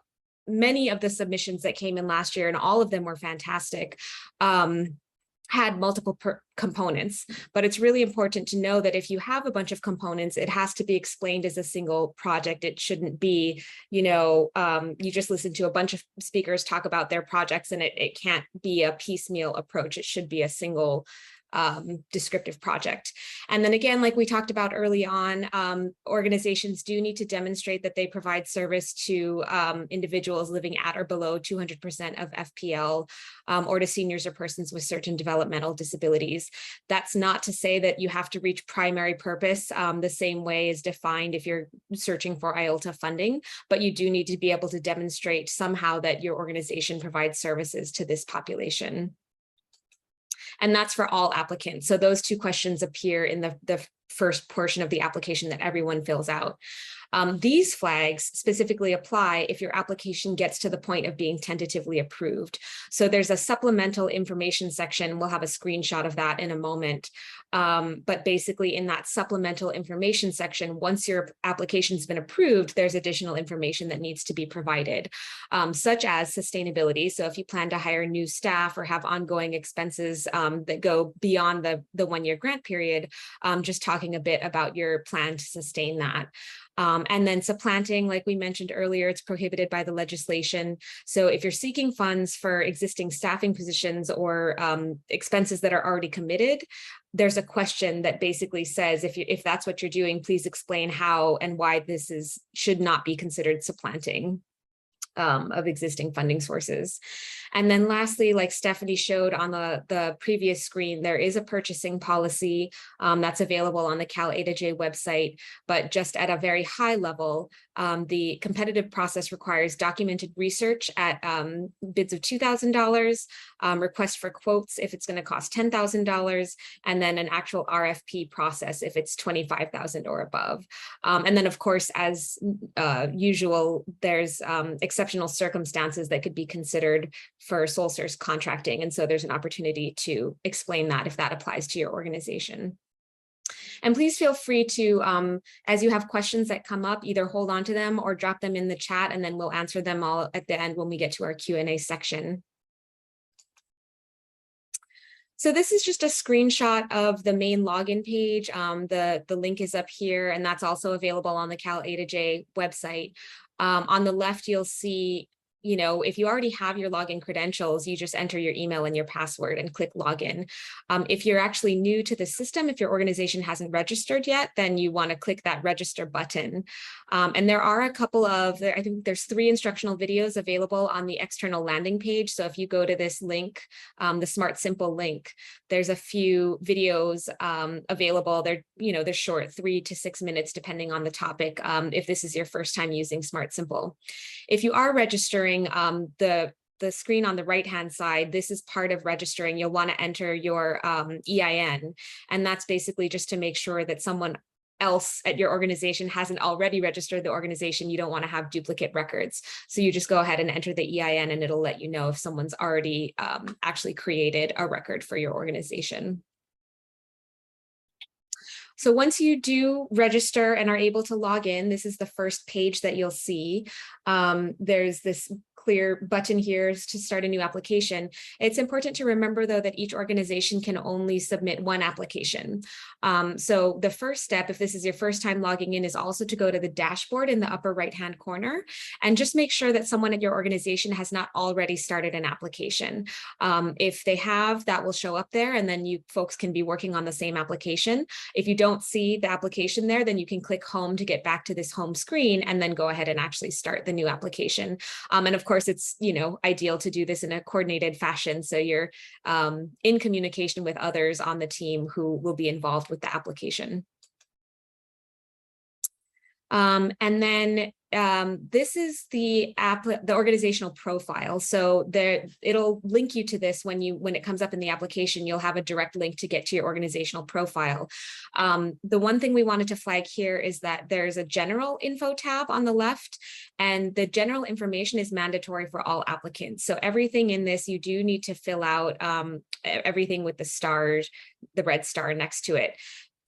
many of the submissions that came in last year, and all of them were fantastic, had multiple components, but it's really important to know that if you have a bunch of components, it has to be explained as a single project. It shouldn't be, you know, you just listen to a bunch of speakers talk about their projects, and it can't be a piecemeal approach. It should be a single descriptive project. And then again, like we talked about early on, organizations do need to demonstrate that they provide service to individuals living at or below 200% of FPL, or to seniors or persons with certain developmental disabilities. That's not to say that you have to reach primary purpose the same way as defined if you're searching for IOLTA funding, but you do need to be able to demonstrate somehow that your organization provides services to this population. And that's for all applicants. So those two questions appear in the first portion of the application that everyone fills out. These flags specifically apply if your application gets to the point of being tentatively approved. So there's a supplemental information section. We'll have a screenshot of that in a moment. But basically in that supplemental information section, once your application's been approved, there's additional information that needs to be provided, such as sustainability. So if you plan to hire new staff or have ongoing expenses that go beyond the one-year grant period, just talking a bit about your plan to sustain that. And then supplanting, like we mentioned earlier, it's prohibited by the legislation. So if you're seeking funds for existing staffing positions or expenses that are already committed, there's a question that basically says, if that's what you're doing, please explain how and why this should not be considered supplanting of existing funding sources. And then lastly, like Stephanie showed on the previous screen, there is a purchasing policy that's available on the Cal A to J website, but just at a very high level, the competitive process requires documented research at bids of $2,000, request for quotes if it's going to cost $10,000, and then an actual RFP process if it's $25,000 or above. And then of course, as usual, there's exceptional circumstances that could be considered for sole source contracting. And so there's an opportunity to explain that if that applies to your organization. And please feel free to, as you have questions that come up, either hold on to them or drop them in the chat, and then we'll answer them all at the end when we get to our Q&A section. So this is just a screenshot of the main login page. The link is up here, and that's also available on the Cal A to J website. On the left, you'll see, if you already have your login credentials, you just enter your email and your password and click login. If you're actually new to the system, if your organization hasn't registered yet, then you want to click that register button. And there are a couple of, I think there's 3 instructional videos available on the external landing page. So if you go to this link, the Smart Simple link, there's a few videos available. They're short, 3 to 6 minutes, depending on the topic, if this is your first time using Smart Simple. If you are registering, the screen on the right-hand side, this is part of registering. You'll want to enter your EIN, and that's basically just to make sure that someone else at your organization hasn't already registered the organization. You don't want to have duplicate records. So you just go ahead and enter the EIN, and it'll let you know if someone's already actually created a record for your organization. So once you do register and are able to log in, this is the first page that you'll see. There's this clear button here to start a new application. It's important to remember, though, that each organization can only submit one application. So the first step, if this is your first time logging in, is also to go to the dashboard in the upper right-hand corner and just make sure that someone at your organization has not already started an application. If they have, that will show up there, and then you folks can be working on the same application. If you don't see the application there, then you can click home to get back to this home screen and then go ahead and actually start the new application. And of course, it's ideal to do this in a coordinated fashion, so you're in communication with others on the team who will be involved with the application. And then this is the organizational profile. So it'll link you to this when it comes up in the application. You'll have a direct link to get to your organizational profile. The one thing we wanted to flag here is that there's a general info tab on the left, and the general information is mandatory for all applicants. So everything in this, you do need to fill out everything with the stars, the red star next to it.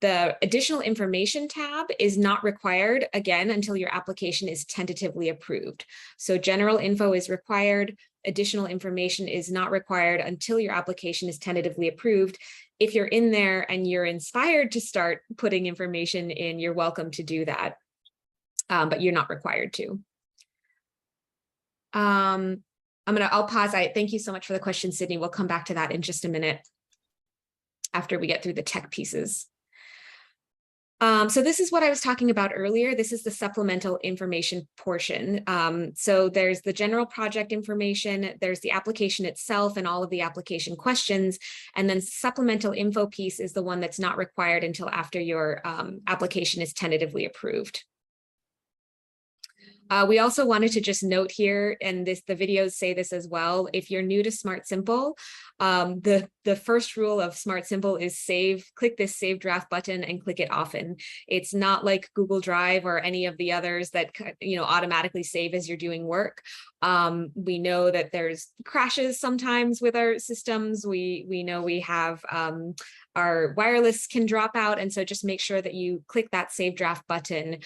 The additional information tab is not required, again, until your application is tentatively approved. So general info is required. Additional information is not required until your application is tentatively approved. If you're in there and you're inspired to start putting information in, you're welcome to do that, but you're not required to. I'll pause. Thank you so much for the question, Sydney. We'll come back to that in just a minute after we get through the tech pieces. So this is what I was talking about earlier. This is the supplemental information portion. So there's the general project information, there's the application itself and all of the application questions, and then supplemental info piece is the one that's not required until after your application is tentatively approved. We also wanted to just note here, and the videos say this as well, if you're new to Smart Simple, the first rule of Smart Simple is click this save draft button and click it often. It's not like Google Drive or any of the others that automatically save as you're doing work. We know that there's crashes sometimes with our systems. We know we have our wireless can drop out, and so just make sure that you click that save draft button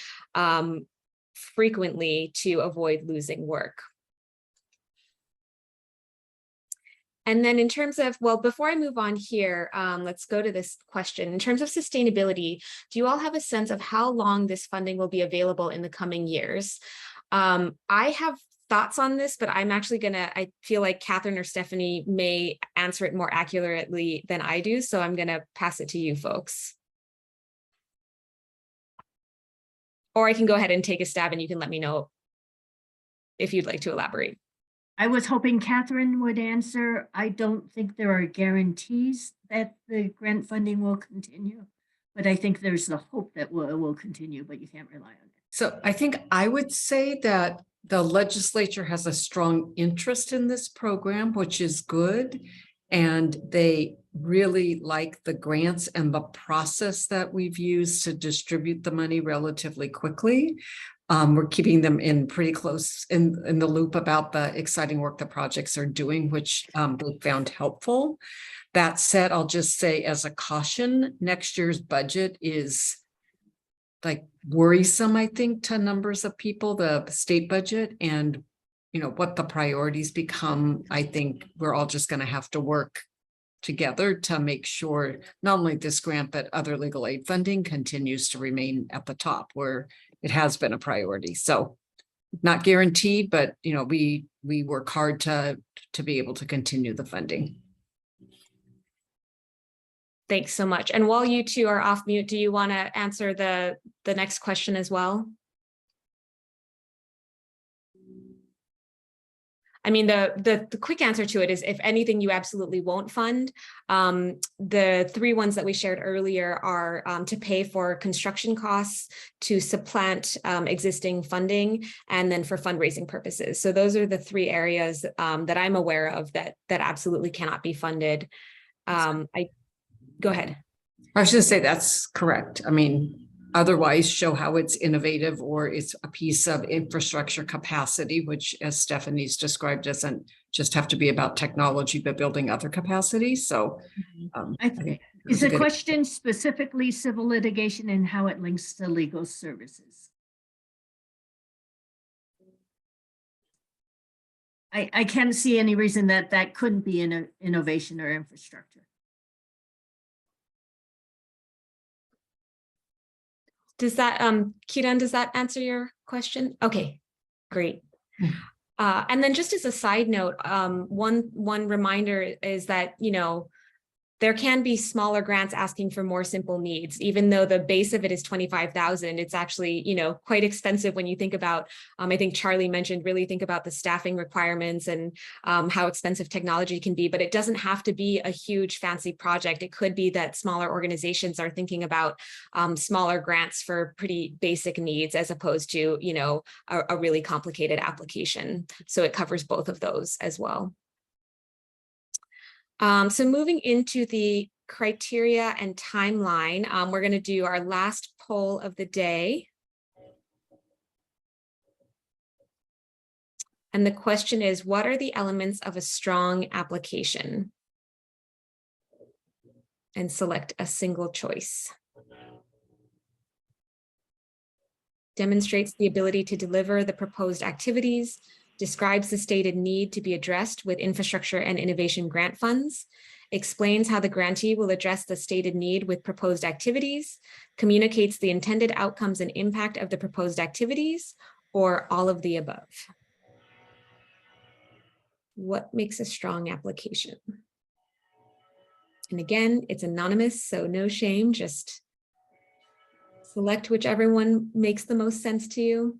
frequently to avoid losing work. And then in terms of, well, before I move on here, let's go to this question. In terms of sustainability, do you all have a sense of how long this funding will be available in the coming years? I have thoughts on this, but I'm actually I feel like Catherine or Stephanie may answer it more accurately than I do. So I'm gonna pass it to you folks. Or I can go ahead and take a stab and you can let me know if you'd like to elaborate. I was hoping Catherine would answer. I don't think there are guarantees that the grant funding will continue, but I think there's the hope that it will continue, but you can't rely on it. So I think I would say that the legislature has a strong interest in this program, which is good. And they really like the grants and the process that we've used to distribute the money relatively quickly. We're keeping them in pretty close in the loop about the exciting work the projects are doing, which they found helpful. That said, I'll just say as a caution, next year's budget is like worrisome, I think, to numbers of people, the state budget, and what the priorities become. I think we're all just going to have to work together to make sure not only this grant, but other legal aid funding continues to remain at the top where it has been a priority. So not guaranteed, but we work hard to be able to continue the funding. Thanks so much. And while you two are off mute, do you want to answer the next question as well? I mean, the quick answer to it is, if anything, you absolutely won't fund. The three ones that we shared earlier are to pay for construction costs, to supplant existing funding, and then for fundraising purposes. So those are the three areas that I'm aware of that absolutely cannot be funded. Go ahead. I was just say that's correct. I mean, otherwise show how it's innovative or it's a piece of infrastructure capacity, which, as Stephanie's described, doesn't just have to be about technology, but building other capacity. So I think is the question specifically civil litigation and how it links to legal services? I can't see any reason that couldn't be an innovation or infrastructure. Does that, Kiran, does that answer your question? Okay, great. And then just as a side note, one reminder is that, there can be smaller grants asking for more simple needs, even though the base of it is 25,000. It's actually, quite expensive when you think about, I think Charlie mentioned, really think about the staffing requirements and how expensive technology can be, but it doesn't have to be a huge fancy project. It could be that smaller organizations are thinking about smaller grants for pretty basic needs as opposed to, a really complicated application. So it covers both of those as well. So moving into the criteria and timeline, we're going to do our last poll of the day. And the question is, what are the elements of a strong application? And select a single choice. Demonstrates the ability to deliver the proposed activities, describes the stated need to be addressed with infrastructure and innovation grant funds, explains how the grantee will address the stated need with proposed activities, communicates the intended outcomes and impact of the proposed activities, or all of the above. What makes a strong application? And again, it's anonymous, so no shame, just select whichever one makes the most sense to you.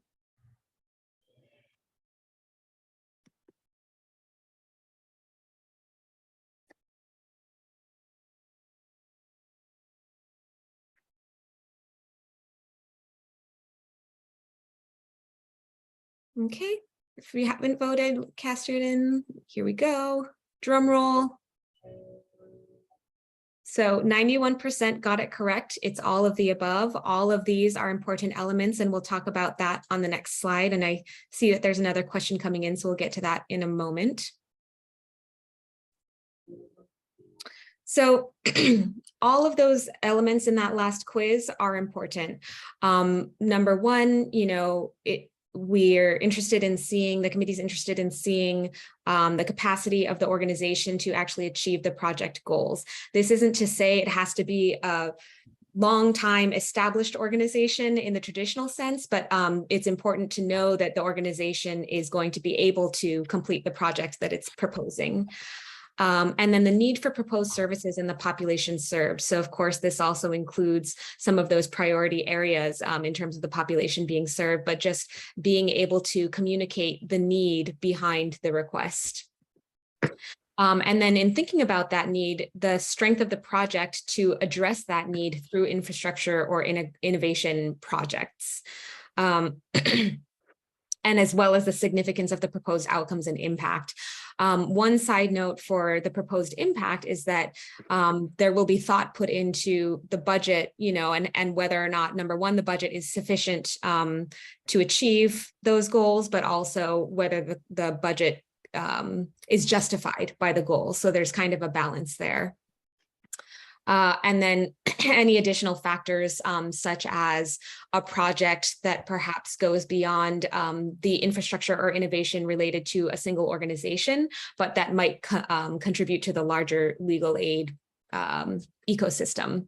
Okay, if we haven't voted, cast it in. Here we go. Drum roll. So 91% got it correct. It's all of the above. All of these are important elements, and we'll talk about that on the next slide. And I see that there's another question coming in, so we'll get to that in a moment. So all of those elements in that last quiz are important. Number one, we're interested in seeing, the committee's interested in seeing the capacity of the organization to actually achieve the project goals. This isn't to say it has to be a long time established organization in the traditional sense, but it's important to know that the organization is going to be able to complete the project that it's proposing. And then the need for proposed services in the population served. So of course, this also includes some of those priority areas in terms of the population being served, but just being able to communicate the need behind the request. And then in thinking about that need, the strength of the project to address that need through infrastructure or innovation projects. And as well as the significance of the proposed outcomes and impact. One side note for the proposed impact is that there will be thought put into the budget, and whether or not, number one, the budget is sufficient to achieve those goals, but also whether the budget is justified by the goals. So there's kind of a balance there. And then any additional factors such as a project that perhaps goes beyond the infrastructure or innovation related to a single organization, but that might contribute to the larger legal aid ecosystem.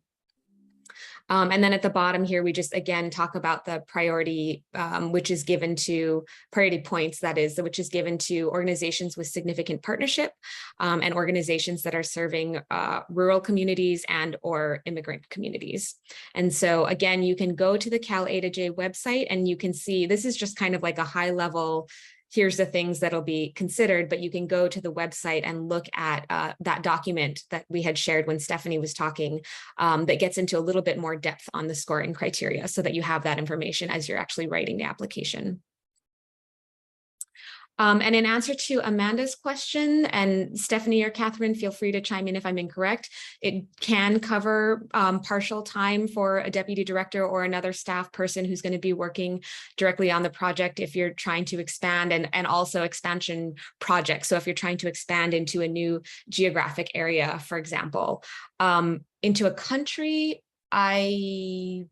And then at the bottom here, we just again talk about the priority, which is given to priority points, that is, which is given to organizations with significant partnership and organizations that are serving rural communities and or immigrant communities. And so again, you can go to the Cal A to J website and you can see, this is just kind of like a high level, here's the things that'll be considered, but you can go to the website and look at that document that we had shared when Stephanie was talking that gets into a little bit more depth on the scoring criteria so that you have that information as you're actually writing the application. And in answer to Amanda's question, and Stephanie or Catherine, feel free to chime in if I'm incorrect, it can cover partial time for a deputy director or another staff person who's going to be working directly on the project if you're trying to expand, and also expansion projects. So if you're trying to expand into a new geographic area, for example, into a country, County.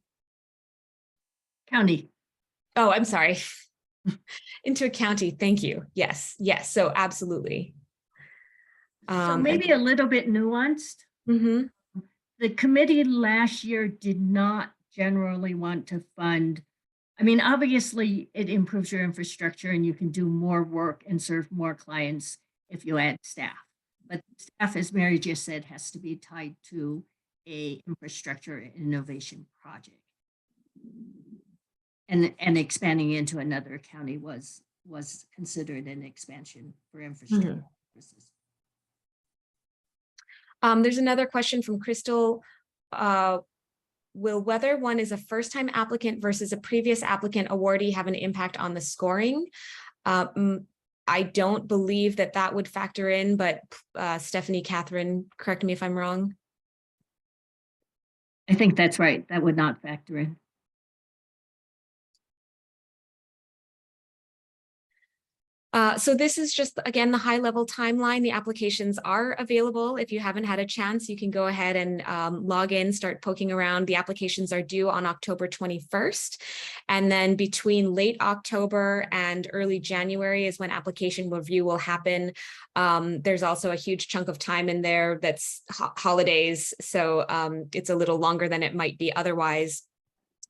Oh, I'm sorry. Into a county, thank you. Yes, so absolutely. So maybe a little bit nuanced. The committee last year did not generally want to fund, I mean, obviously it improves your infrastructure and you can do more work and serve more clients if you add staff. But staff, as Mary just said, has to be tied to a infrastructure innovation project. And expanding into another county was considered an expansion for infrastructure purposes. There's another question from Crystal. Will whether one is a first-time applicant versus a previous applicant awardee have an impact on the scoring? I don't believe that would factor in, but Stephanie, Catherine, correct me if I'm wrong. I think that's right. That would not factor in. So this is just, again, the high level timeline. The applications are available. If you haven't had a chance, you can go ahead and log in, start poking around. The applications are due on October 21st. And then between late October and early January is when application review will happen. There's also a huge chunk of time in there that's holidays. So it's a little longer than it might be otherwise.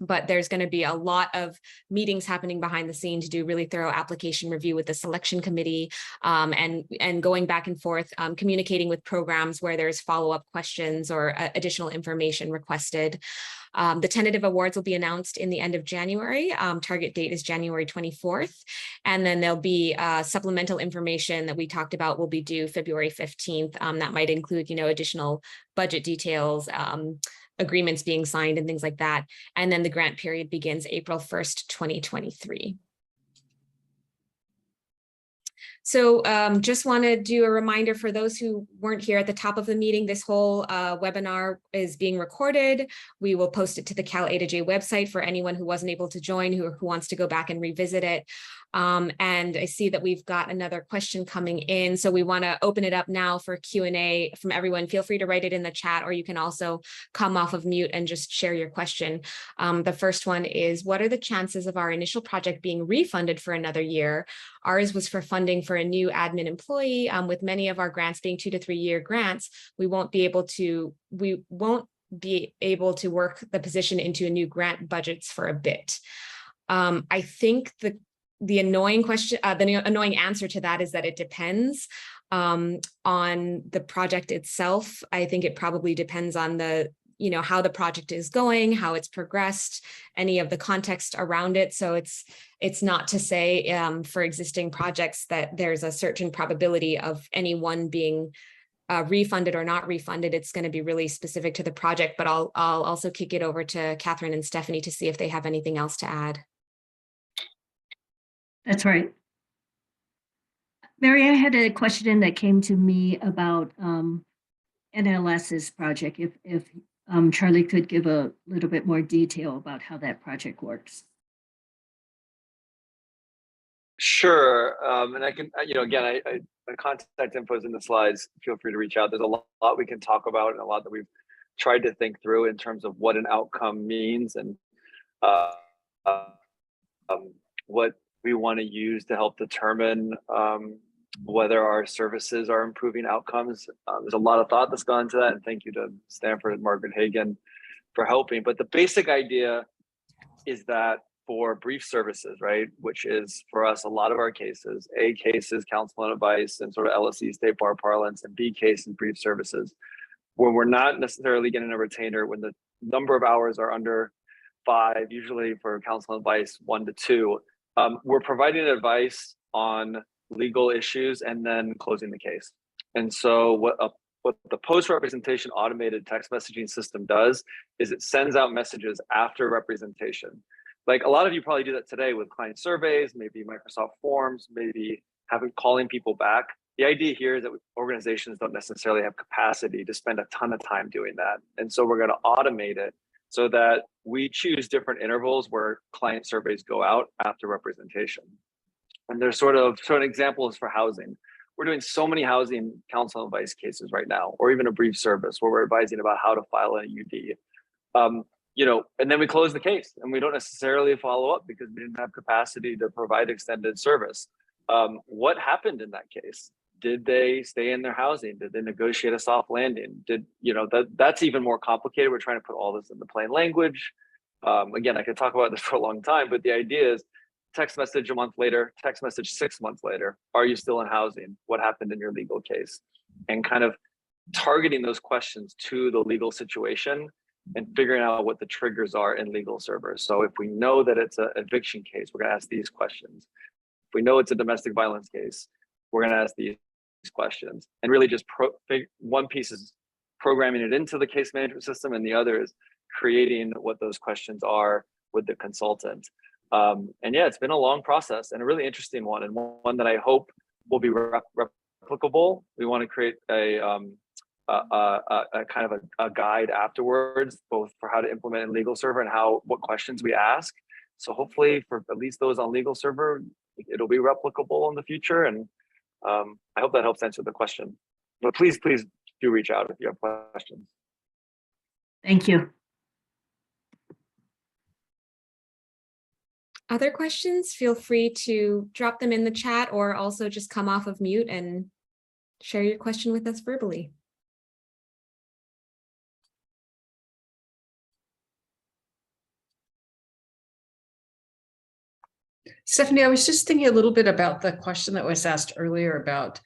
But there's going to be a lot of meetings happening behind the scenes to do really thorough application review with the selection committee and going back and forth, communicating with programs where there's follow-up questions or additional information requested. The tentative awards will be announced in the end of January. Target date is January 24th. And then there'll be supplemental information that we talked about will be due February 15th. That might include, additional budget details, agreements being signed and things like that. And then the grant period begins April 1st, 2023. So just want to do a reminder for those who weren't here at the top of the meeting, this whole webinar is being recorded. We will post it to the Cal A to J website for anyone who wasn't able to join, who wants to go back and revisit it. And I see that we've got another question coming in. So we want to open it up now for Q&A from everyone. Feel free to write it in the chat, or you can also come off of mute and just share your question. The first one is, what are the chances of our initial project being refunded for another year? Ours was for funding for a new admin employee. With many of our grants being 2 to 3 year grants, we won't be able to work the position into a new grant budgets for a bit. I think the annoying question, the annoying answer to that is that it depends on the project itself. I think it probably depends on how the project is going, how it's progressed, any of the context around it. So it's not to say for existing projects that there's a certain probability of any one being refunded or not refunded. It's going to be really specific to the project, but I'll also kick it over to Catherine and Stephanie to see if they have anything else to add. That's right. Mary, I had a question that came to me about NLS's project. If Charlie could give a little bit more detail about how that project works. Sure. And I can, again, my contact info is in the slides. Feel free to reach out. There's a lot we can talk about, and a lot that we've tried to think through in terms of what an outcome means and what we want to use to help determine whether our services are improving outcomes. There's a lot of thought that's gone into that, and thank you to Stanford and Margaret Hagan for helping. But the basic idea is that for brief services, right, which is for us a lot of our cases, A case is counsel and advice and sort of LSE state bar parlance, and B case is brief services, when we're not necessarily getting a retainer, when the number of hours are under 5, usually for counsel and advice 1 to 2. We're providing advice on legal issues and then closing the case. And so what the post-representation automated text messaging system does is it sends out messages after representation. Like a lot of you probably do that today with client surveys, maybe Microsoft Forms, maybe calling people back. The idea here is that organizations don't necessarily have capacity to spend a ton of time doing that. And so we're going to automate it so that we choose different intervals where client surveys go out after representation. And there's sort of examples for housing. We're doing so many housing counsel advice cases right now, or even a brief service where we're advising about how to file an UD. And then we close the case and we don't necessarily follow up because we didn't have capacity to provide extended service. What happened in that case? Did they stay in their housing? Did they negotiate a soft landing? That's even more complicated. We're trying to put all this in the plain language. Again, I could talk about this for a long time, but the idea is text message a month later, text message 6 months later. Are you still in housing? What happened in your legal case? And kind of targeting those questions to the legal situation and figuring out what the triggers are in legal servers. So if we know that it's an eviction case, we're gonna ask these questions. If we know it's a domestic violence case, we're gonna ask these questions. And really just one piece is programming it into the case management system, and the other is creating what those questions are with the consultant. And yeah, it's been a long process and a really interesting one, and one that I hope will be replicable. We want to create a kind of a guide afterwards, both for how to implement in legal server and what questions we ask. So hopefully for at least those on legal server, it'll be replicable in the future. And I hope that helps answer the question. But please do reach out if you have questions. Thank you. Other questions? Feel free to drop them in the chat or also just come off of mute and share your question with us verbally. Stephanie, I was just thinking a little bit about the question that was asked earlier about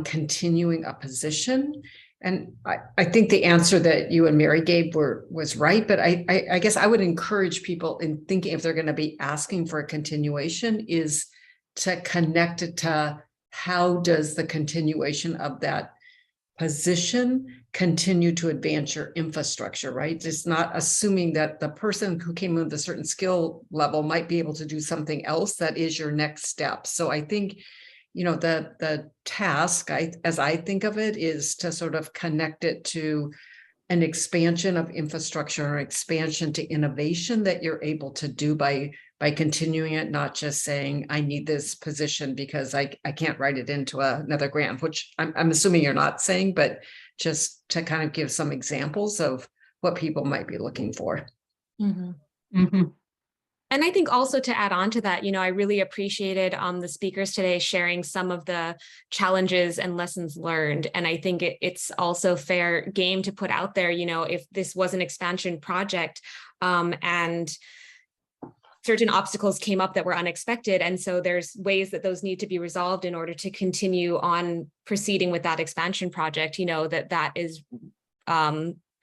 continuing a position. And I think the answer that you and Mary gave was right, but I guess I would encourage people in thinking if they're going to be asking for a continuation is to connect it to how does the continuation of that position continue to advance your infrastructure, right? It's not assuming that the person who came in with a certain skill level might be able to do something else that is your next step. So I think the task, as I think of it, is to sort of connect it to an expansion of infrastructure or expansion to innovation that you're able to do by continuing it, not just saying, I need this position because I can't write it into another grant, which I'm assuming you're not saying, but just to kind of give some examples of what people might be looking for. Mm-hmm. Mm-hmm. And I think also to add on to that, I really appreciated the speakers today sharing some of the challenges and lessons learned. And I think it's also fair game to put out there, if this was an expansion project and certain obstacles came up that were unexpected. And so there's ways that those need to be resolved in order to continue on proceeding with that expansion project, that is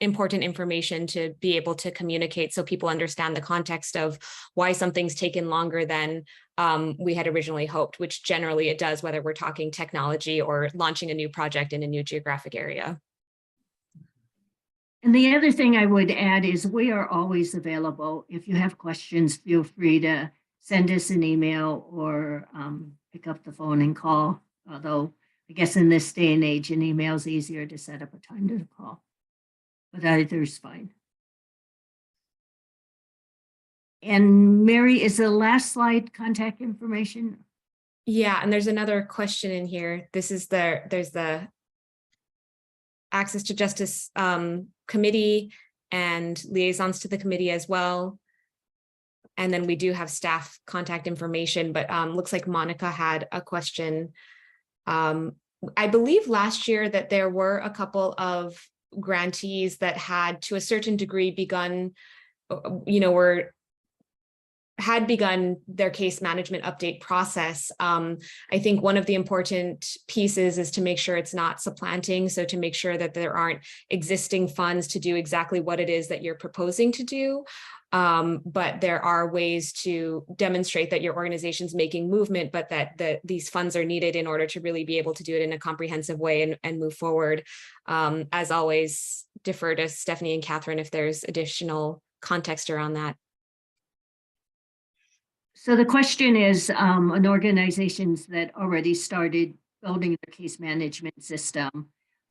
important information to be able to communicate so people understand the context of why something's taken longer than we had originally hoped, which generally it does, whether we're talking technology or launching a new project in a new geographic area. And the other thing I would add is we are always available. If you have questions, feel free to send us an email or pick up the phone and call. Although I guess in this day and age, an email is easier to set up a time to call. But either is fine. And Mary, is the last slide contact information? Yeah, and there's another question in here. There's the Access to Justice Committee and liaisons to the committee as well. And then we do have staff contact information, but looks like Monica had a question. I believe last year that there were a couple of grantees that had to a certain degree had begun their case management update process. I think one of the important pieces is to make sure it's not supplanting. So to make sure that there aren't existing funds to do exactly what it is that you're proposing to do. But there are ways to demonstrate that your organization's making movement, but that these funds are needed in order to really be able to do it in a comprehensive way and move forward. As always, defer to Stephanie and Catherine if there's additional context around that. So the question is, on organizations that already started building their case management system,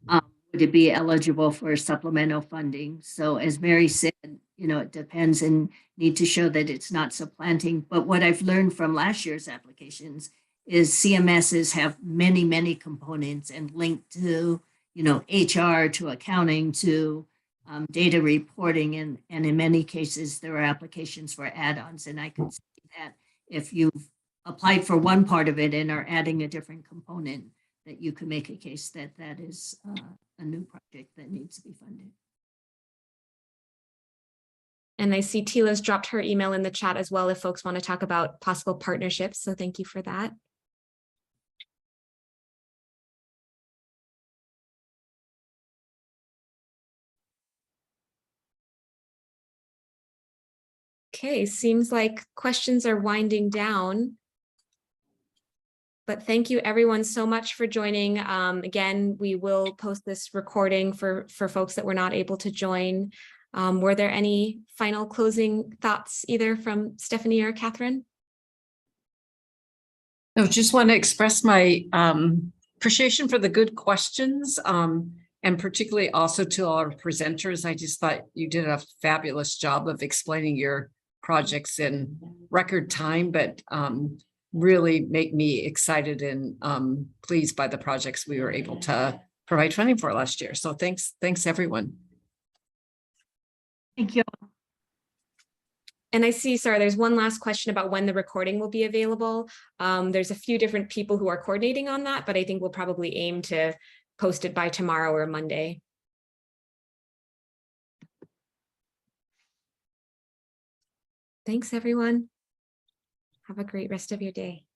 would it be eligible for supplemental funding? So as Mary said, it depends and need to show that it's not supplanting. But what I've learned from last year's applications is CMSs have many, many components and linked to, HR, to accounting, to data reporting. And in many cases, there are applications for add-ons. And I could see that if you've applied for one part of it and are adding a different component, that you could make a case that that is a new project that needs to be funded. And I see Tila's dropped her email in the chat as well if folks want to talk about possible partnerships. So thank you for that. Okay, seems like questions are winding down. But thank you everyone so much for joining. Again, we will post this recording for folks that were not able to join. Were there any final closing thoughts either from Stephanie or Catherine? I just want to express my appreciation for the good questions and particularly also to our presenters. I just thought you did a fabulous job of explaining your projects in record time, but really make me excited and pleased by the projects we were able to provide funding for last year. So thanks everyone. Thank you. And I see, sorry, there's one last question about when the recording will be available. There's a few different people who are coordinating on that, but I think we'll probably aim to post it by tomorrow or Monday. Thanks, everyone. Have a great rest of your day.